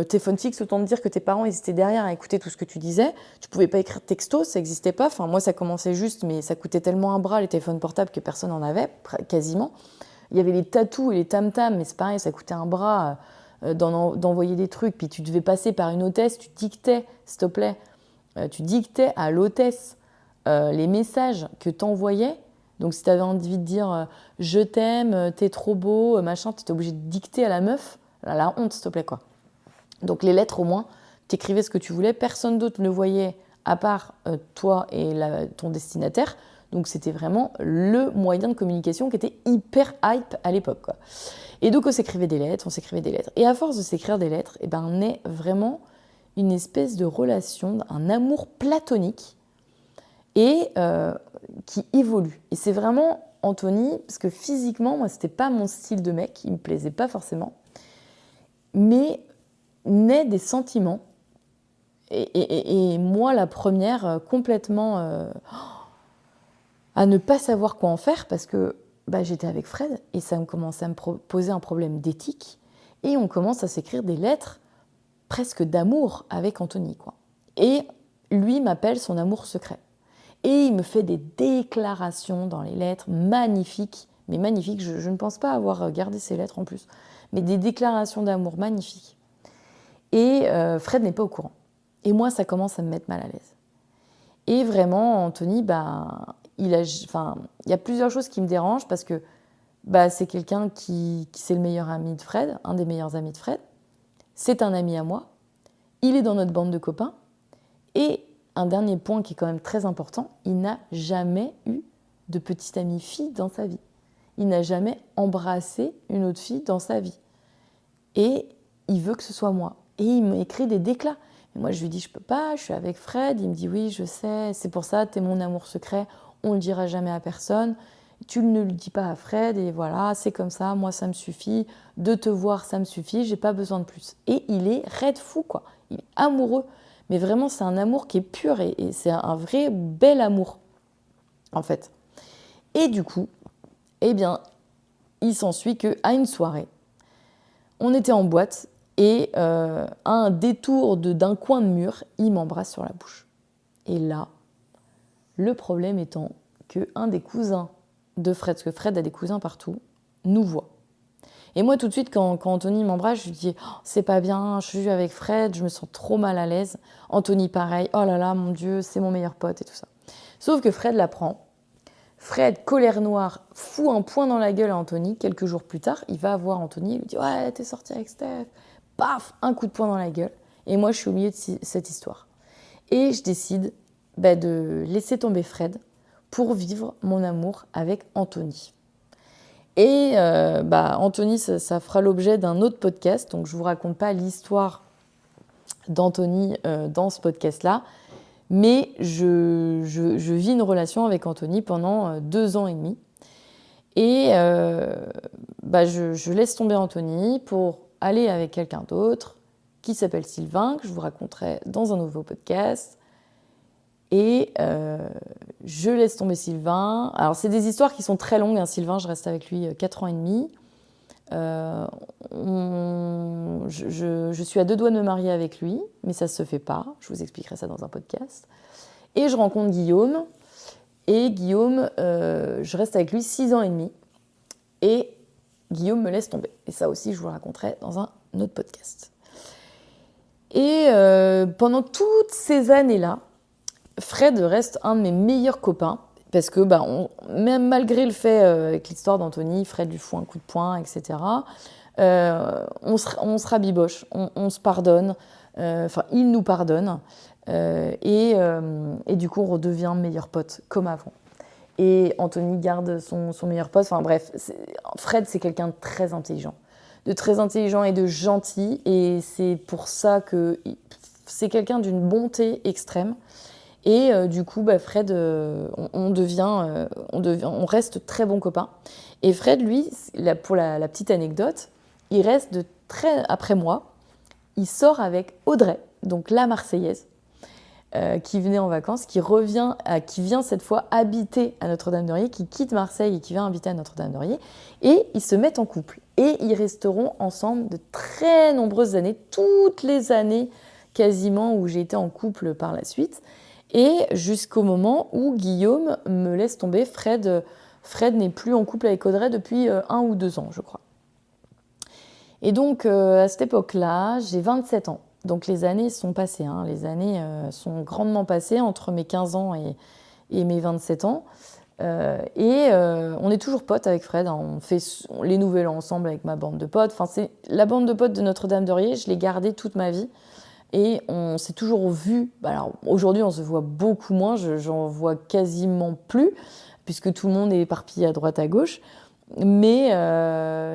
téléphone fixe, autant te dire que tes parents ils étaient derrière à écouter tout ce que tu disais, tu pouvais pas écrire texto, ça n'existait pas, enfin moi ça commençait juste, mais ça coûtait tellement un bras les téléphones portables que personne n'en avait, quasiment. Il y avait les tatous et les tam-tams, mais c'est pareil, ça coûtait un bras... d'envoyer des trucs, puis tu devais passer par une hôtesse, tu dictais, s'il te plaît, tu dictais à l'hôtesse les messages que t'envoyais. Donc si t'avais envie de dire je t'aime, t'es trop beau, machin, t'étais obligé de dicter à la meuf, la honte, s'il te plaît, quoi. Donc les lettres, au moins, t'écrivais ce que tu voulais, personne d'autre ne le voyait à part toi et ton destinataire. Donc c'était vraiment le moyen de communication qui était hyper hype à l'époque, quoi. Et donc on s'écrivait des lettres. Et à force de s'écrire des lettres, eh ben, on est vraiment une espèce de relation, un amour platonique et qui évolue. Et c'est vraiment Anthony, parce que physiquement, moi, c'était pas mon style de mec, il me plaisait pas forcément, mais naît des sentiments. Et moi, la première, complètement à ne pas savoir quoi en faire, parce que j'étais avec Fred et ça me commençait à me poser un problème d'éthique et on commence à s'écrire des lettres presque d'amour avec Anthony, quoi. Et lui m'appelle son amour secret. Et il me fait des déclarations dans les lettres magnifiques, mais magnifiques, je ne pense pas avoir gardé ces lettres en plus, mais des déclarations d'amour magnifiques. Et Fred n'est pas au courant. Et moi, ça commence à me mettre mal à l'aise. Et vraiment, Anthony, il y a plusieurs choses qui me dérangent parce que c'est quelqu'un qui c'est le meilleur ami de Fred, un des meilleurs amis de Fred. C'est un ami à moi. Il est dans notre bande de copains. Et un dernier point qui est quand même très important, il n'a jamais eu de petite amie fille dans sa vie. Il n'a jamais embrassé une autre fille dans sa vie. Et il veut que ce soit moi. Et il m'écrit des déclats. Et moi, je lui dis, je peux pas, je suis avec Fred. Il me dit, oui, je sais, c'est pour ça, t'es mon amour secret. On le dira jamais à personne. Tu ne le dis pas à Fred. Et voilà, c'est comme ça. Moi, ça me suffit. De te voir, ça me suffit. J'ai pas besoin de plus. Et il est raide fou, quoi. Il est amoureux. Mais vraiment, c'est un amour qui est pur et c'est un vrai bel amour, en fait. Et du coup, il s'ensuit qu'à une soirée, on était en boîte et à un détour d'un coin de mur, il m'embrasse sur la bouche. Et là, le problème étant qu'un des cousins de Fred, parce que Fred a des cousins partout, nous voit. Et moi, tout de suite, quand Anthony m'embrasse, je lui dis oh, « c'est pas bien, je suis avec Fred, je me sens trop mal à l'aise. » Anthony, pareil, « oh là là, mon Dieu, c'est mon meilleur pote et tout ça. » Sauf que Fred l'apprend. Fred, colère noire, fout un poing dans la gueule à Anthony. Quelques jours plus tard, il va voir Anthony, il lui dit « ouais, t'es sorti avec Steph. » Paf, un coup de poing dans la gueule. Et moi, je suis au milieu de cette histoire. Et je décide de laisser tomber Fred pour vivre mon amour avec Anthony. Et Anthony, ça fera l'objet d'un autre podcast, donc je ne vous raconte pas l'histoire d'Anthony dans ce podcast-là, mais je vis une relation avec Anthony pendant 2 ans et demi. Et je laisse tomber Anthony pour aller avec quelqu'un d'autre qui s'appelle Sylvain, que je vous raconterai dans un nouveau podcast. Et je laisse tomber Sylvain. Alors, c'est des histoires qui sont très longues. Hein. Sylvain, je reste avec lui 4 ans et demi. Je suis à 2 doigts de me marier avec lui, mais ça ne se fait pas. Je vous expliquerai ça dans un podcast. Et je rencontre Guillaume. Et Guillaume, je reste avec lui 6 ans et demi. Et Guillaume me laisse tomber. Et ça aussi, je vous le raconterai dans un autre podcast. Et pendant toutes ces années-là, Fred reste un de mes meilleurs copains parce que même malgré le fait avec l'histoire d'Anthony, Fred lui fout un coup de poing, etc. On se rabiboche, on se pardonne, il nous pardonne et du coup on redevient meilleurs potes comme avant. Et Anthony garde son meilleur pote. Enfin bref, Fred c'est quelqu'un de très intelligent et de gentil et c'est pour ça que c'est quelqu'un d'une bonté extrême. Et du coup, Fred, on reste très bons copains. Et Fred, lui, pour la petite anecdote, il reste après moi, il sort avec Audrey, donc la Marseillaise, qui venait en vacances, qui vient cette fois habiter à Notre-Dame-de-Riez, qui quitte Marseille et qui vient habiter à Notre-Dame-de-Riez. Et ils se mettent en couple. Et ils resteront ensemble de très nombreuses années, toutes les années quasiment où j'ai été en couple par la suite. Et jusqu'au moment où Guillaume me laisse tomber. Fred n'est plus en couple avec Audrey depuis 1 ou 2 ans, je crois. Et donc, à cette époque-là, j'ai 27 ans. Donc, les années sont passées. Hein. Les années sont grandement passées entre mes 15 ans et mes 27 ans. On est toujours potes avec Fred. Hein. On fait les Nouvel An ensemble avec ma bande de potes. Enfin, c'est la bande de potes de Notre-Dame-de-Riez. Je l'ai gardée toute ma vie. Et on s'est toujours vu. Alors aujourd'hui, on se voit beaucoup moins. J'en vois quasiment plus, puisque tout le monde est éparpillé à droite à gauche. Mais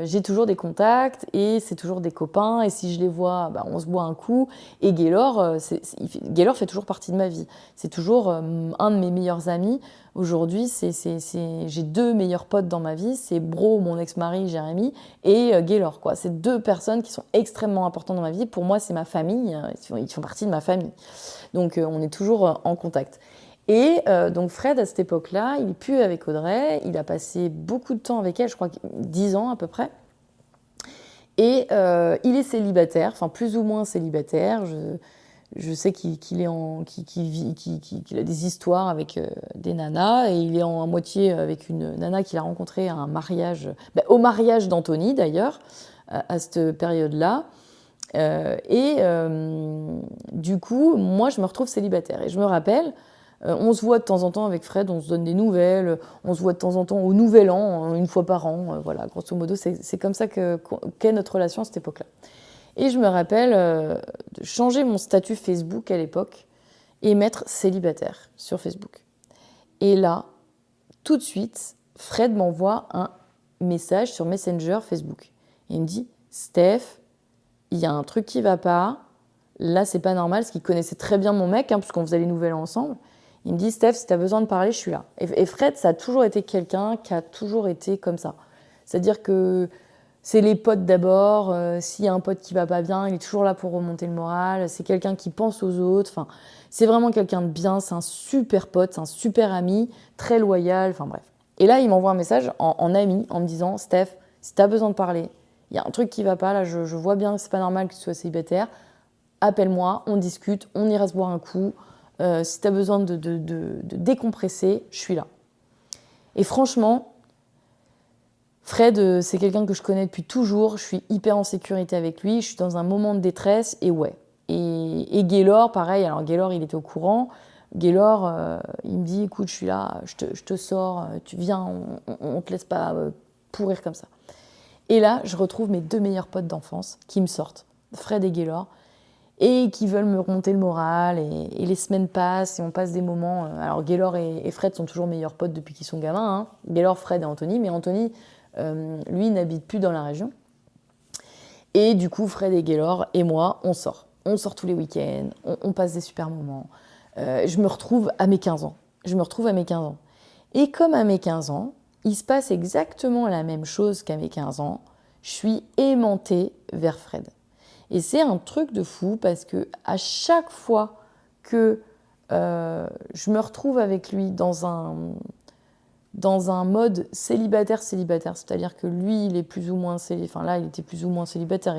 j'ai toujours des contacts et c'est toujours des copains. Et si je les vois, on se boit un coup. Et Gaylor fait toujours partie de ma vie. C'est toujours un de mes meilleurs amis. Aujourd'hui, j'ai 2 meilleurs potes dans ma vie. C'est Bro, mon ex-mari, Jérémy, et Gaylor. C'est 2 personnes qui sont extrêmement importantes dans ma vie. Pour moi, c'est ma famille. Ils font partie de ma famille. Donc, on est toujours en contact. Et donc Fred, à cette époque-là, il n'est plus avec Audrey, il a passé beaucoup de temps avec elle, je crois 10 ans à peu près. Et il est célibataire, enfin plus ou moins célibataire. Je sais qu'il a des histoires avec des nanas et il est à moitié avec une nana qu'il a rencontrée à un mariage, au mariage d'Anthony d'ailleurs, à cette période-là. Du coup, moi, je me retrouve célibataire. Et je me rappelle, on se voit de temps en temps avec Fred, on se donne des nouvelles, on se voit de temps en temps au Nouvel An, une fois par an. Voilà, grosso modo, c'est comme ça qu'est notre relation à cette époque-là. Et je me rappelle de changer mon statut Facebook à l'époque et mettre célibataire sur Facebook. Et là, tout de suite, Fred m'envoie un message sur Messenger Facebook. Et il me dit « Steph, il y a un truc qui va pas. Là, c'est pas normal, parce qu'il connaissait très bien mon mec, puisqu'on faisait les Nouvel An ensemble. Il me dit « Steph, si tu as besoin de parler, je suis là. » Et Fred, ça a toujours été quelqu'un qui a toujours été comme ça. C'est-à-dire que c'est les potes d'abord. S'il y a un pote qui va pas bien, il est toujours là pour remonter le moral. C'est quelqu'un qui pense aux autres. Enfin, c'est vraiment quelqu'un de bien. C'est un super pote, c'est un super ami, très loyal. Enfin bref. Et là, il m'envoie un message en ami en me disant « Steph, si tu as besoin de parler, il y a un truc qui va pas. Là, je vois bien que c'est pas normal que tu sois célibataire. Appelle-moi, on discute, on ira se boire un coup. Si tu as besoin de décompresser, je suis là. » Et franchement, Fred, c'est quelqu'un que je connais depuis toujours. Je suis hyper en sécurité avec lui. Je suis dans un moment de détresse et ouais. Et Gaylor, pareil. Alors Gaylor, il était au courant. Gaylor, il me dit, écoute, je suis là, je te sors, tu viens, on te laisse pas pourrir comme ça. Et là, je retrouve mes 2 meilleurs potes d'enfance qui me sortent, Fred et Gaylor, et qui veulent me remonter le moral. Et les semaines passent et on passe des moments. Alors Gaylor et Fred sont toujours meilleurs potes depuis qu'ils sont gamins. Gaylor, Fred et Anthony. Mais Anthony, lui, n'habite plus dans la région. Et du coup, Fred et Gaylor et moi, on sort. On sort tous les week-ends, on passe des super moments. Je me retrouve à mes 15 ans. Et comme à mes 15 ans, il se passe exactement la même chose qu'à mes 15 ans. Je suis aimantée vers Fred. Et c'est un truc de fou parce que à chaque fois que je me retrouve avec lui dans un mode célibataire, c'est-à-dire que lui, il est plus ou moins célibataire. Enfin là, il était plus ou moins célibataire.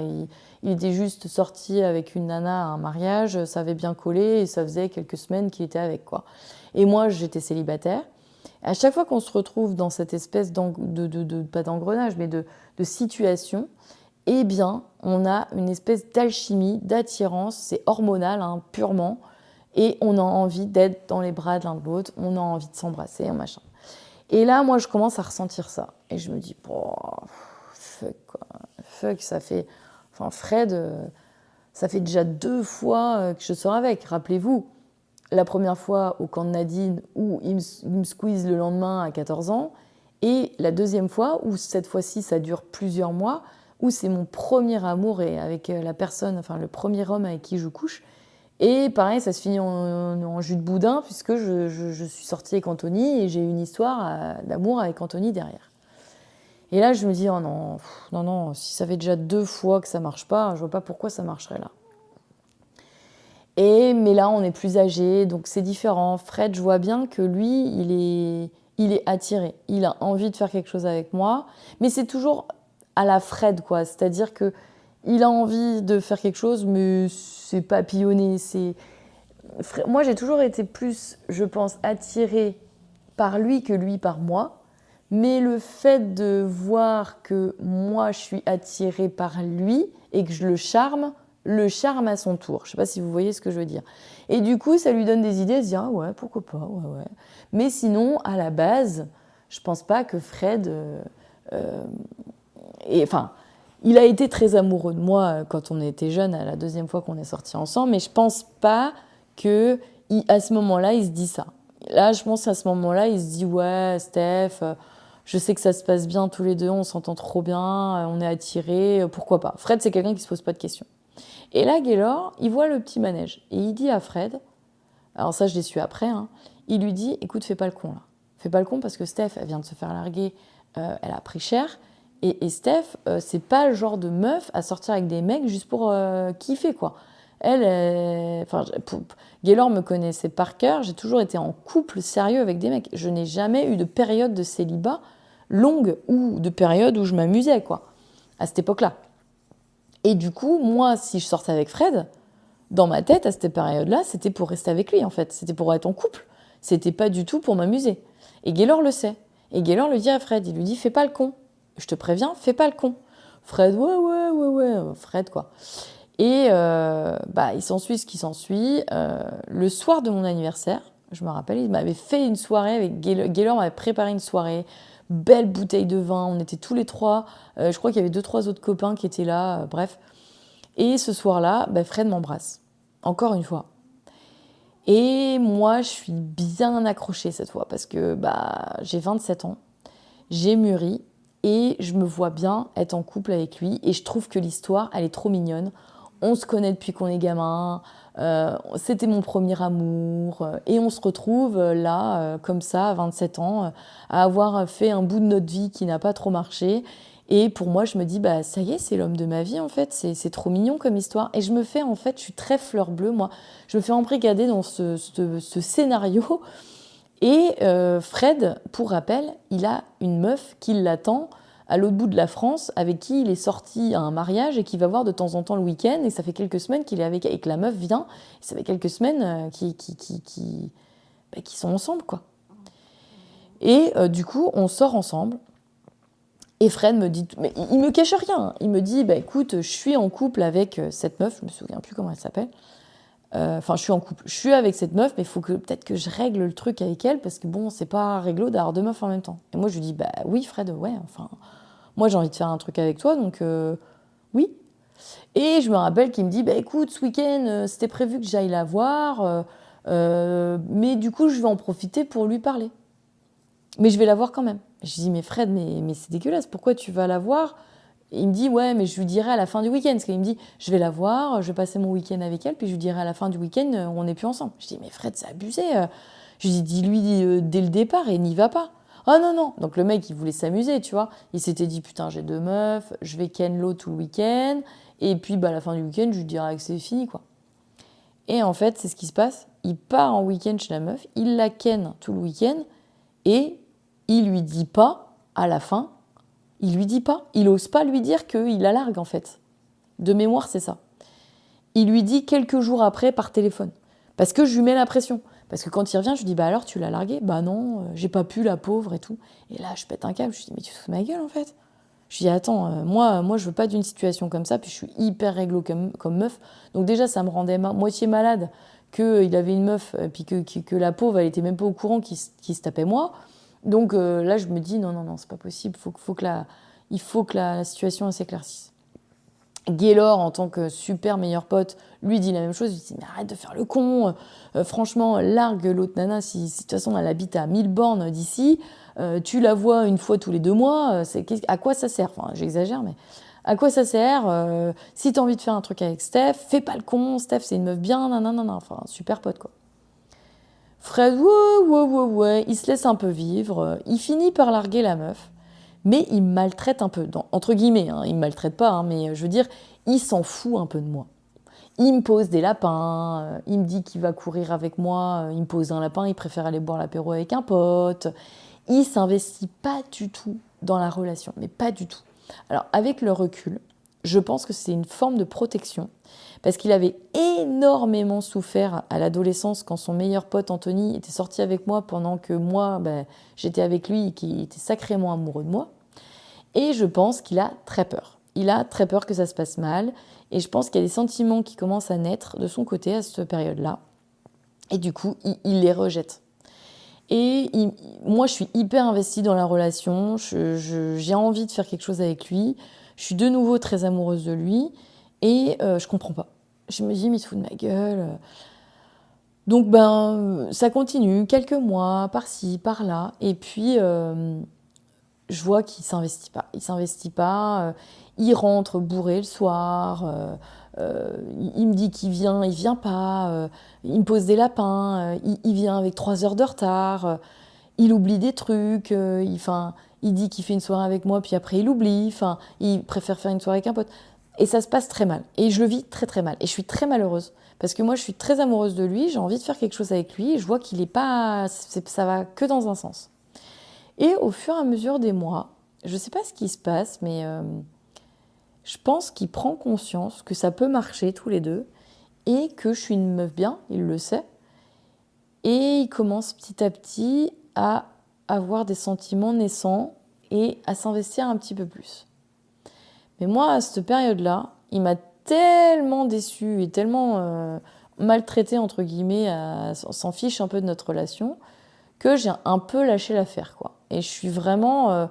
Il était juste sorti avec une nana à un mariage, ça avait bien collé et ça faisait quelques semaines qu'il était avec, quoi. Et moi, j'étais célibataire. À chaque fois qu'on se retrouve dans cette espèce pas d'engrenage, mais de situation, eh bien, on a une espèce d'alchimie, d'attirance, c'est hormonal, purement, et on a envie d'être dans les bras de l'un de l'autre, on a envie de s'embrasser, machin. Et là, moi, je commence à ressentir ça. Et je me dis, fuck, quoi. Fuck, ça fait... Enfin, Fred, ça fait déjà 2 fois que je sors avec. Rappelez-vous, la première fois au camp de Nadine, où il me squeeze le lendemain à 14 ans. Et la deuxième fois, où cette fois-ci, ça dure plusieurs mois, où c'est mon premier amour et avec la personne, enfin, le premier homme avec qui je couche. Et pareil, ça se finit en jus de boudin puisque je suis sortie avec Anthony et j'ai eu une histoire d'amour avec Anthony derrière. Et là, je me dis, oh non, non, si ça fait déjà 2 fois que ça marche pas, je vois pas pourquoi ça marcherait là. Mais là, on est plus âgé, donc c'est différent. Fred, je vois bien que lui, il est attiré. Il a envie de faire quelque chose avec moi, mais c'est toujours à la Fred, quoi. C'est-à-dire que il a envie de faire quelque chose, mais c'est papillonné. Moi, j'ai toujours été plus, je pense, attirée par lui que lui par moi. Mais le fait de voir que moi, je suis attirée par lui et que je le charme à son tour. Je ne sais pas si vous voyez ce que je veux dire. Et du coup, ça lui donne des idées, de se dire, ah ouais, pourquoi pas, ouais. Mais sinon, à la base, je ne pense pas que Fred... il a été très amoureux de moi quand on était jeunes, à la 2e fois qu'on est sortis ensemble, mais je ne pense pas qu'à ce moment-là, il se dit ça. Là, je pense qu'à ce moment-là, il se dit, ouais, Steph, je sais que ça se passe bien tous les deux, on s'entend trop bien, on est attirés, pourquoi pas. Fred, c'est quelqu'un qui ne se pose pas de questions. Et là, Gaylor, il voit le petit manège. Et il dit à Fred, alors ça, je l'ai su après, il lui dit, écoute, fais pas le con là. Fais pas le con parce que Steph, elle vient de se faire larguer, elle a pris cher. Et Steph, c'est pas le genre de meuf à sortir avec des mecs juste pour kiffer, quoi. Gaylor me connaissait par cœur, j'ai toujours été en couple sérieux avec des mecs. Je n'ai jamais eu de période de célibat longue ou de période où je m'amusais, quoi, à cette époque-là. Et du coup, moi, si je sortais avec Fred, dans ma tête, à cette période-là, c'était pour rester avec lui, en fait. C'était pour être en couple. C'était pas du tout pour m'amuser. Et Gaylor le sait. Et Gaylor le dit à Fred. Il lui dit, fais pas le con. Je te préviens, fais pas le con. Fred, ouais. Fred, quoi. Et il s'ensuit ce qui s'ensuit. Le soir de mon anniversaire, je me rappelle, il m'avait fait une soirée avec Gaylor. Gaylor m'avait préparé une soirée. Belle bouteille de vin. On était tous les trois. Je crois qu'il y avait 2-3 autres copains qui étaient là. Bref. Et ce soir-là, Fred m'embrasse. Encore une fois. Et moi, je suis bien accrochée cette fois parce que j'ai 27 ans, j'ai mûri et je me vois bien être en couple avec lui. Et je trouve que l'histoire, elle est trop mignonne. On se connaît depuis qu'on est gamin, c'était mon premier amour. Et on se retrouve là, comme ça, à 27 ans, à avoir fait un bout de notre vie qui n'a pas trop marché. Et pour moi, je me dis, ça y est, c'est l'homme de ma vie, en fait. C'est trop mignon comme histoire. Et je me fais, en fait, je suis très fleur bleue, moi. Je me fais embrigader dans ce scénario. Et Fred, pour rappel, il a une meuf qui l'attend à l'autre bout de la France, avec qui il est sorti à un mariage et qui va voir de temps en temps le week-end. Et ça fait quelques semaines qu'il est avec elle. Et que la meuf vient. Et ça fait quelques semaines qu'ils sont ensemble, quoi. Et du coup, on sort ensemble. Et Fred me dit, mais il me cache rien. Il me dit, écoute, je suis en couple avec cette meuf, je me souviens plus comment elle s'appelle. Je suis en couple, je suis avec cette meuf, mais il faut peut-être que je règle le truc avec elle parce que bon, c'est pas réglo d'avoir deux meufs en même temps. Et moi, je lui dis, oui, Fred, ouais, moi j'ai envie de faire un truc avec toi, donc oui. Et je me rappelle qu'il me dit, écoute, ce week-end, c'était prévu que j'aille la voir, mais du coup, je vais en profiter pour lui parler. Mais je vais la voir quand même. Je dis, mais Fred, mais c'est dégueulasse, pourquoi tu vas la voir? Et il me dit, ouais, mais je lui dirai à la fin du week-end. Parce qu'il me dit, je vais la voir, je vais passer mon week-end avec elle, puis je lui dirai à la fin du week-end, on n'est plus ensemble. Je dis, mais Fred, c'est abusé. Je lui dis, dis-lui dès le départ et n'y va pas. Oh non. Donc le mec, il voulait s'amuser, tu vois. Il s'était dit, putain, j'ai deux meufs, je vais ken l'autre tout le week-end. Et puis, à la fin du week-end, je lui dirai que c'est fini, quoi. Et en fait, c'est ce qui se passe. Il part en week-end chez la meuf, il la ken tout le week-end, et il lui dit pas, à la fin, il lui dit pas, il ose pas lui dire qu'il la largue en fait. De mémoire, c'est ça. Il lui dit quelques jours après par téléphone. Parce que je lui mets la pression. Parce que quand il revient, je lui dis, alors tu l'as largué? Non, j'ai pas pu, la pauvre et tout. Et là, je pète un câble, je lui dis, mais tu te fous de ma gueule en fait? Je lui dis, attends, moi je veux pas d'une situation comme ça, puis je suis hyper réglo comme meuf. Donc déjà, ça me rendait moitié malade qu'il avait une meuf, puis que la pauvre, elle était même pas au courant qu'il se tapait moi. Donc là, je me dis, non, c'est pas possible, il faut que la situation s'éclaircisse. Gaylor, en tant que super meilleur pote, lui dit la même chose. Il dit, mais arrête de faire le con, franchement, largue l'autre nana, si de toute façon elle habite à 1000 bornes d'ici, tu la vois une fois tous les 2 mois, à quoi ça sert? Enfin, j'exagère, mais à quoi ça sert? Si t'as envie de faire un truc avec Steph, fais pas le con, Steph c'est une meuf bien, nanana, enfin, super pote quoi. Fred, ouais, il se laisse un peu vivre, il finit par larguer la meuf, mais il me maltraite un peu, entre guillemets, hein, il me maltraite pas, hein, mais je veux dire, il s'en fout un peu de moi. Il me pose des lapins, il me dit qu'il va courir avec moi, il me pose un lapin, il préfère aller boire l'apéro avec un pote, il s'investit pas du tout dans la relation, mais pas du tout. Alors avec le recul, je pense que c'est une forme de protection, parce qu'il avait énormément souffert à l'adolescence quand son meilleur pote Anthony était sorti avec moi pendant que moi, j'étais avec lui et qu'il était sacrément amoureux de moi. Et je pense qu'il a très peur. Il a très peur que ça se passe mal. Et je pense qu'il y a des sentiments qui commencent à naître de son côté à cette période-là. Et du coup, il les rejette. Et moi, je suis hyper investie dans la relation. J'ai envie de faire quelque chose avec lui. Je suis de nouveau très amoureuse de lui. Et je comprends pas. Je me dis, mais il se fout de ma gueule. Donc, ça continue. Quelques mois, par-ci, par-là. Et puis, je vois qu'il s'investit pas. Il s'investit pas. Il rentre bourré le soir. Il me dit qu'il vient, il vient pas. Il me pose des lapins. Il vient avec 3 heures de retard. Il oublie des trucs. Il dit qu'il fait une soirée avec moi, puis après il oublie. Il préfère faire une soirée avec un pote. Et ça se passe très mal. Et je le vis très très mal. Et je suis très malheureuse. Parce que moi, je suis très amoureuse de lui, j'ai envie de faire quelque chose avec lui, et je vois qu'il est pas... ça va que dans un sens. Et au fur et à mesure des mois, je ne sais pas ce qui se passe, mais je pense qu'il prend conscience que ça peut marcher tous les deux, et que je suis une meuf bien, il le sait. Et il commence petit à petit à avoir des sentiments naissants et à s'investir un petit peu plus. Mais moi, à cette période-là, il m'a tellement déçue et tellement maltraitée, entre guillemets, s'en fiche un peu de notre relation, que j'ai un peu lâché l'affaire, quoi. Et je suis vraiment,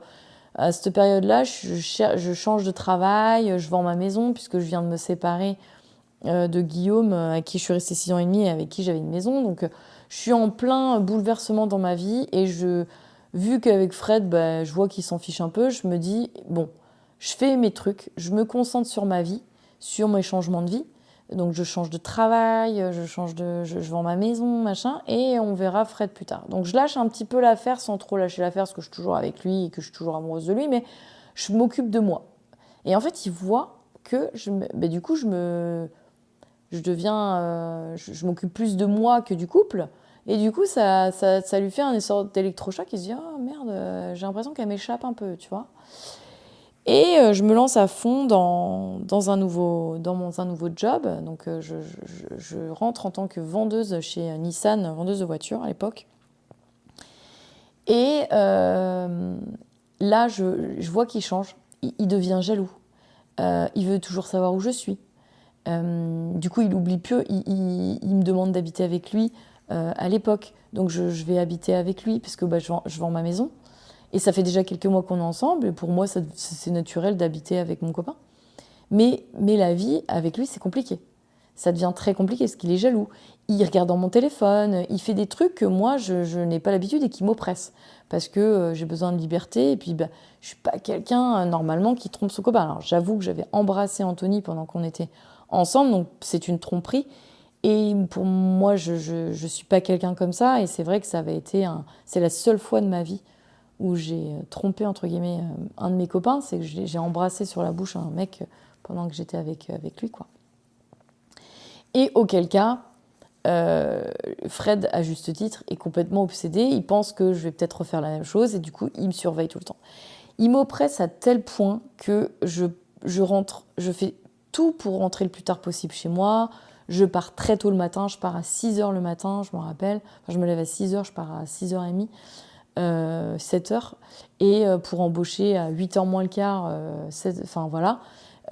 à cette période-là, je change de travail, je vends ma maison, puisque je viens de me séparer de Guillaume, à qui je suis restée 6 ans et demi et avec qui j'avais une maison. Donc, je suis en plein bouleversement dans ma vie, et vu qu'avec Fred, bah, je vois qu'il s'en fiche un peu, je me dis, bon, je fais mes trucs, je me concentre sur ma vie, sur mes changements de vie. Donc je change de travail, je vends ma maison, machin, et on verra Fred plus tard. Donc je lâche un petit peu l'affaire sans trop lâcher l'affaire, parce que je suis toujours avec lui et que je suis toujours amoureuse de lui, mais je m'occupe de moi. Et en fait, il voit que du coup, je m'occupe plus de moi que du couple. Et du coup, ça lui fait un sorte d'électrochoc. Il se dit, oh merde, j'ai l'impression qu'elle m'échappe un peu, tu vois. Et je me lance à fond dans un nouveau job. Donc je rentre en tant que vendeuse chez Nissan, vendeuse de voitures à l'époque. Et là, je vois qu'il change. Il devient jaloux. Il veut toujours savoir où je suis. Du coup, il oublie peu. Il me demande d'habiter avec lui à l'époque. Donc je vais habiter avec lui, puisque je vends ma maison. Et ça fait déjà quelques mois qu'on est ensemble, et pour moi, c'est naturel d'habiter avec mon copain. Mais la vie avec lui, c'est compliqué. Ça devient très compliqué parce qu'il est jaloux. Il regarde dans mon téléphone, il fait des trucs que moi, je n'ai pas l'habitude et qui m'oppressent. Parce que j'ai besoin de liberté, et puis je ne suis pas quelqu'un, normalement, qui trompe son copain. Alors j'avoue que j'avais embrassé Anthony pendant qu'on était ensemble, donc c'est une tromperie. Et pour moi, je suis pas quelqu'un comme ça, et c'est vrai que c'est la seule fois de ma vie où j'ai trompé, entre guillemets, un de mes copains, c'est que j'ai embrassé sur la bouche un mec pendant que j'étais avec lui, quoi. Et auquel cas, Fred, à juste titre, est complètement obsédé. Il pense que je vais peut-être refaire la même chose, et du coup, il me surveille tout le temps. Il m'oppresse à tel point que je fais tout pour rentrer le plus tard possible chez moi. Je pars très tôt le matin, je pars à 6h le matin, je me rappelle. Enfin, je me lève à 6h, je pars à 6h30. 7h, et pour embaucher à 8h moins le quart, enfin voilà.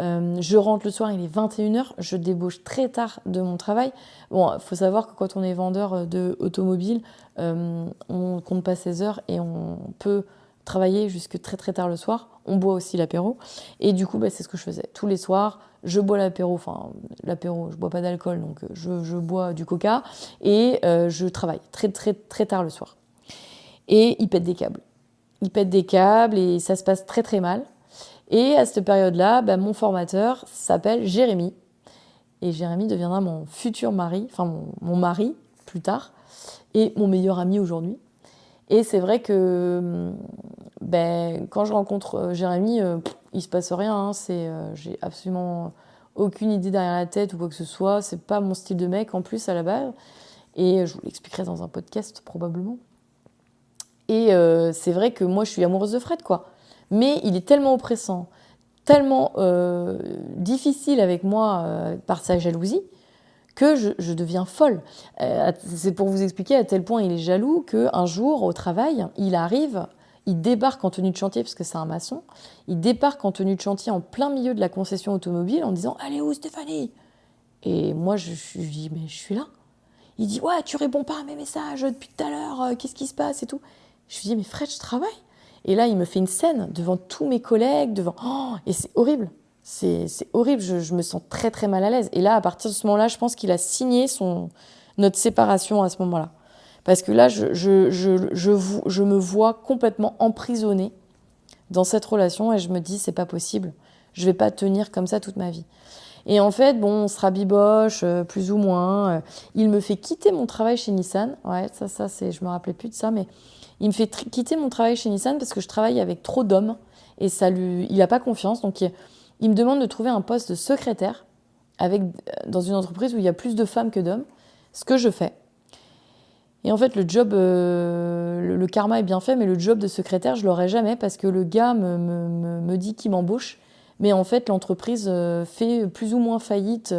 Je rentre le soir, il est 21h, je débauche très tard de mon travail. Bon, il faut savoir que quand on est vendeur d'automobile, on compte pas 16 heures et on peut travailler jusque très très tard le soir. On boit aussi l'apéro, et du coup, c'est ce que je faisais. Tous les soirs, je bois l'apéro, enfin l'apéro, je bois pas d'alcool, donc je bois du coca, et je travaille très très très tard le soir. Et il pète des câbles. Il pète des câbles et ça se passe très très mal. Et à cette période-là, mon formateur s'appelle Jérémy. Et Jérémy deviendra mon futur mari, enfin mon mari plus tard, et mon meilleur ami aujourd'hui. Et c'est vrai que quand je rencontre Jérémy, il se passe rien. Hein, j'ai absolument aucune idée derrière la tête ou quoi que ce soit. C'est pas mon style de mec en plus à la base. Et je vous l'expliquerai dans un podcast probablement. Et c'est vrai que moi, je suis amoureuse de Fred, quoi. Mais il est tellement oppressant, tellement difficile avec moi par sa jalousie, que je deviens folle. C'est pour vous expliquer à tel point il est jaloux qu'un jour, au travail, il débarque en tenue de chantier, parce que c'est un maçon, il débarque en tenue de chantier en plein milieu de la concession automobile en disant « Elle est où, Stéphanie ?» Et moi, je dis « Mais je suis là. » Il dit « Ouais, tu réponds pas à mes messages depuis tout à l'heure, qu'est-ce qui se passe et tout ?» Je lui dis, mais Fred, je travaille. Et là, il me fait une scène devant tous mes collègues, et c'est horrible. C'est horrible, je me sens très très mal à l'aise. Et là, à partir de ce moment-là, je pense qu'il a signé notre séparation à ce moment-là. Parce que là, je me vois complètement emprisonnée dans cette relation, et je me dis, c'est pas possible. Je vais pas tenir comme ça toute ma vie. Et en fait, on se rabiboche, plus ou moins. Il me fait quitter mon travail chez Nissan. Ouais, je me rappelais plus de ça, mais il me fait quitter mon travail chez Nissan parce que je travaille avec trop d'hommes et il n'a pas confiance. Donc, il me demande de trouver un poste de secrétaire dans une entreprise où il y a plus de femmes que d'hommes, ce que je fais. Et en fait, le job, le karma est bien fait, mais le job de secrétaire, je l'aurai jamais parce que le gars me dit qu'il m'embauche. Mais en fait, l'entreprise fait plus ou moins faillite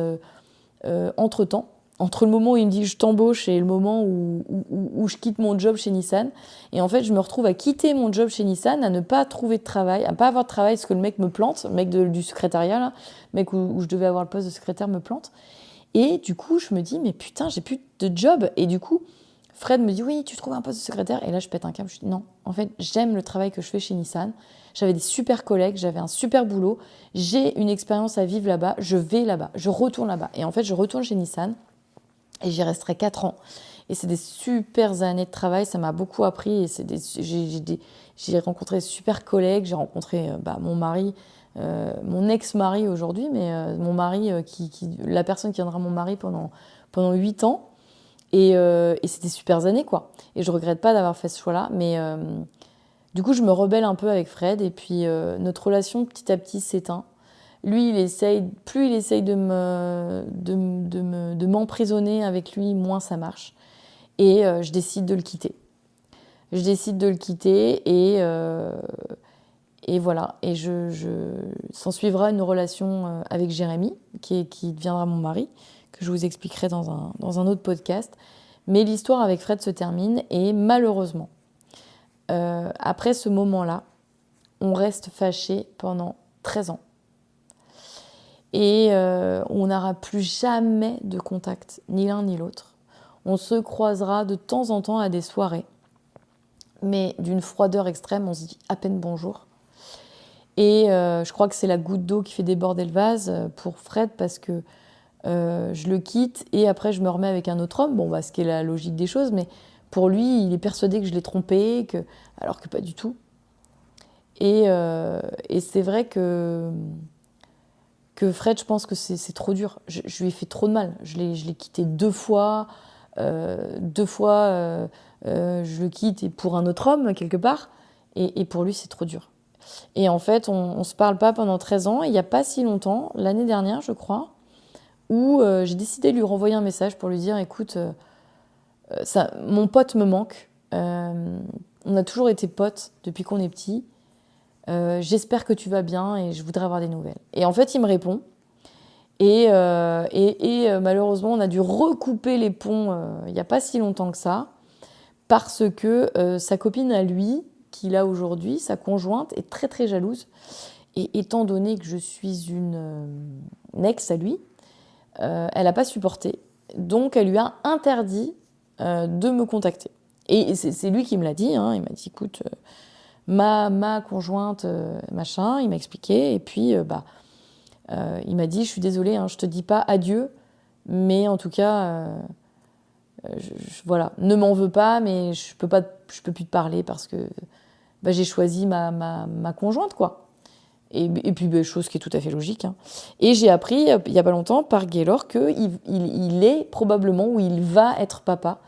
entre-temps. Entre le moment où il me dit je t'embauche et le moment où je quitte mon job chez Nissan. Et en fait, je me retrouve à quitter mon job chez Nissan, à ne pas trouver de travail, à ne pas avoir de travail parce que le mec me plante, le mec du secrétariat, là, le mec où je devais avoir le poste de secrétaire me plante. Et du coup, je me dis, mais putain, j'ai plus de job. Et du coup, Fred me dit, oui, tu trouves un poste de secrétaire. Et là, je pète un câble. Je dis, non, en fait, j'aime le travail que je fais chez Nissan. J'avais des super collègues, j'avais un super boulot. J'ai une expérience à vivre là-bas. Je vais là-bas, je retourne là-bas. Et en fait, je retourne chez Nissan et j'y resterai 4 ans. Et c'est des super années de travail. Ça m'a beaucoup appris. Et j'ai rencontré des super collègues. J'ai rencontré mon mari, mon ex-mari aujourd'hui, mais mon mari, la personne qui viendra mon mari pendant 8 ans. Et c'était super années, quoi. Et je regrette pas d'avoir fait ce choix-là, mais du coup, je me rebelle un peu avec Fred, et puis notre relation petit à petit s'éteint. Lui, plus il essaye de m'emprisonner avec lui, moins ça marche. Et je décide de le quitter. Je décide de le quitter, et voilà. Et s'en suivra une relation avec Jérémy, qui deviendra mon mari, que je vous expliquerai dans un autre podcast. Mais l'histoire avec Fred se termine et malheureusement, après ce moment-là, on reste fâchés pendant 13 ans. Et on n'aura plus jamais de contact, ni l'un ni l'autre. On se croisera de temps en temps à des soirées, mais d'une froideur extrême, on se dit à peine bonjour. Et je crois que c'est la goutte d'eau qui fait déborder le vase pour Fred, parce que je le quitte et après je me remets avec un autre homme, ce qui est la logique des choses, mais pour lui, il est persuadé que je l'ai trompé, alors que pas du tout. Et c'est vrai que Fred, je pense que c'est trop dur. Je lui ai fait trop de mal. Je l'ai quitté 2 fois. Je le quitte et pour un autre homme, quelque part. Et pour lui, c'est trop dur. Et en fait, on se parle pas pendant 13 ans. Et il n'y a pas si longtemps, l'année dernière, je crois, où j'ai décidé de lui renvoyer un message pour lui dire, écoute, mon pote me manque. On a toujours été potes depuis qu'on est petit. J'espère que tu vas bien et je voudrais avoir des nouvelles. Et en fait, il me répond. Et malheureusement, on a dû recouper les ponts il n'y a pas si longtemps que ça, parce que sa copine à lui, qu'il a aujourd'hui, sa conjointe, est très très jalouse. Et étant donné que je suis une ex à lui, elle n'a pas supporté. Donc, elle lui a interdit de me contacter. Et c'est lui qui me l'a dit. Hein. Il m'a dit, écoute, ma conjointe, machin, il m'a expliqué. Et puis, il m'a dit, je suis désolée, hein, je te dis pas adieu, mais en tout cas, voilà, ne m'en veux pas, mais je peux plus te parler parce que j'ai choisi ma conjointe, quoi. Et puis, chose qui est tout à fait logique. Hein. Et j'ai appris, il n'y a pas longtemps, par Gaylor, qu'il est probablement, ou il va être papa.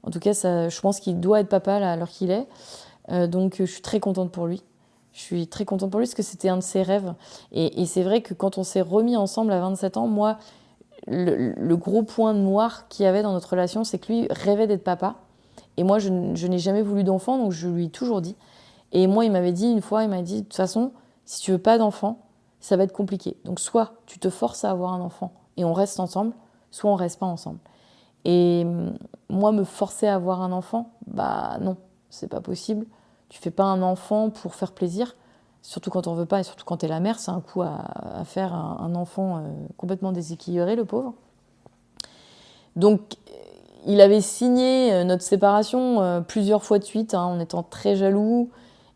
En tout cas, je pense qu'il doit être papa à l'heure qu'il est. Donc, je suis très contente pour lui. Je suis très contente pour lui parce que c'était un de ses rêves. Et c'est vrai que quand on s'est remis ensemble à 27 ans, moi, le gros point noir qu'il y avait dans notre relation, c'est que lui rêvait d'être papa. Et moi, je n'ai jamais voulu d'enfant, donc je lui ai toujours dit. Et moi, il m'avait dit une fois, il m'a dit, de toute façon, si tu veux pas d'enfant, ça va être compliqué. Donc soit tu te forces à avoir un enfant et on reste ensemble, soit on reste pas ensemble. Et moi, me forcer à avoir un enfant, non, c'est pas possible. Tu fais pas un enfant pour faire plaisir, surtout quand on veut pas et surtout quand t'es la mère, c'est un coup à faire un enfant complètement déséquilibré, le pauvre. Donc, il avait signé notre séparation plusieurs fois de suite, hein, en étant très jaloux.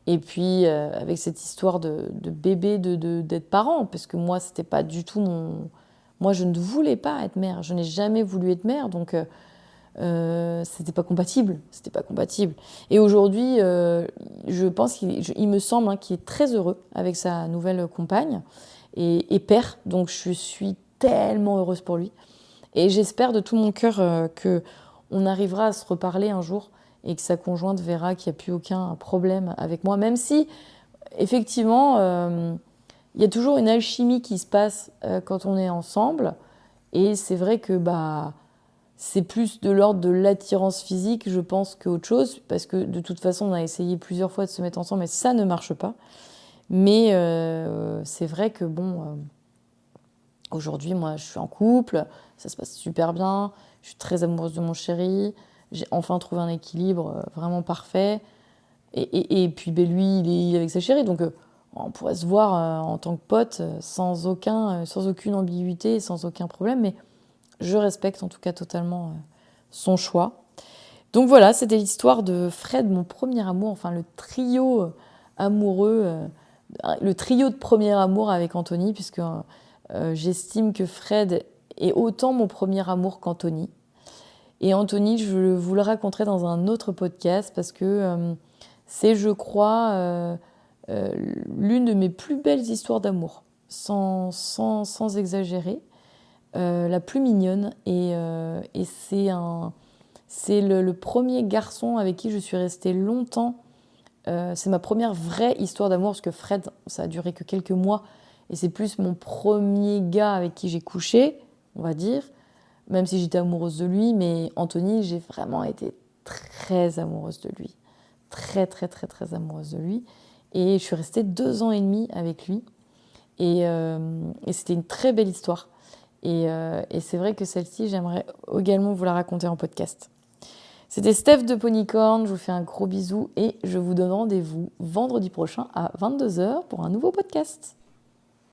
Et puis, avec cette histoire de bébé, d'être parent, parce que moi, c'était pas du tout Moi, je ne voulais pas être mère. Je n'ai jamais voulu être mère, donc c'était pas compatible. C'était pas compatible. Et aujourd'hui, je pense il me semble, hein, qu'il est très heureux avec sa nouvelle compagne et père. Donc, je suis tellement heureuse pour lui. Et j'espère de tout mon cœur qu'on arrivera à se reparler un jour et que sa conjointe verra qu'il n'y a plus aucun problème avec moi, même si, effectivement, il y a toujours une alchimie qui se passe quand on est ensemble. Et c'est vrai que c'est plus de l'ordre de l'attirance physique, je pense, qu'autre chose. Parce que de toute façon, on a essayé plusieurs fois de se mettre ensemble et ça ne marche pas. Mais c'est vrai que aujourd'hui, moi, je suis en couple, ça se passe super bien, je suis très amoureuse de mon chéri, j'ai enfin trouvé un équilibre vraiment parfait. Et puis, lui, il est avec sa chérie, donc on pourrait se voir en tant que pote sans aucune ambiguïté, sans aucun problème, mais je respecte en tout cas totalement son choix. Donc voilà, c'était l'histoire de Fred, mon premier amour, enfin le trio amoureux, le trio de premier amour avec Anthony, puisque j'estime que Fred est autant mon premier amour qu'Anthony. Et Anthony, je vous le raconterai dans un autre podcast parce que c'est, je crois, l'une de mes plus belles histoires d'amour, sans exagérer, la plus mignonne. Et c'est le premier garçon avec qui je suis restée longtemps. C'est ma première vraie histoire d'amour, parce que Fred, ça a duré que quelques mois, et c'est plus mon premier gars avec qui j'ai couché, on va dire, même si j'étais amoureuse de lui, mais Anthony, j'ai vraiment été très amoureuse de lui. Très, très, très, très amoureuse de lui. Et je suis restée 2 ans et demi avec lui. Et c'était une très belle histoire. Et c'est vrai que celle-ci, j'aimerais également vous la raconter en podcast. C'était Steph de Ponycorn, je vous fais un gros bisou et je vous donne rendez-vous vendredi prochain à 22h pour un nouveau podcast.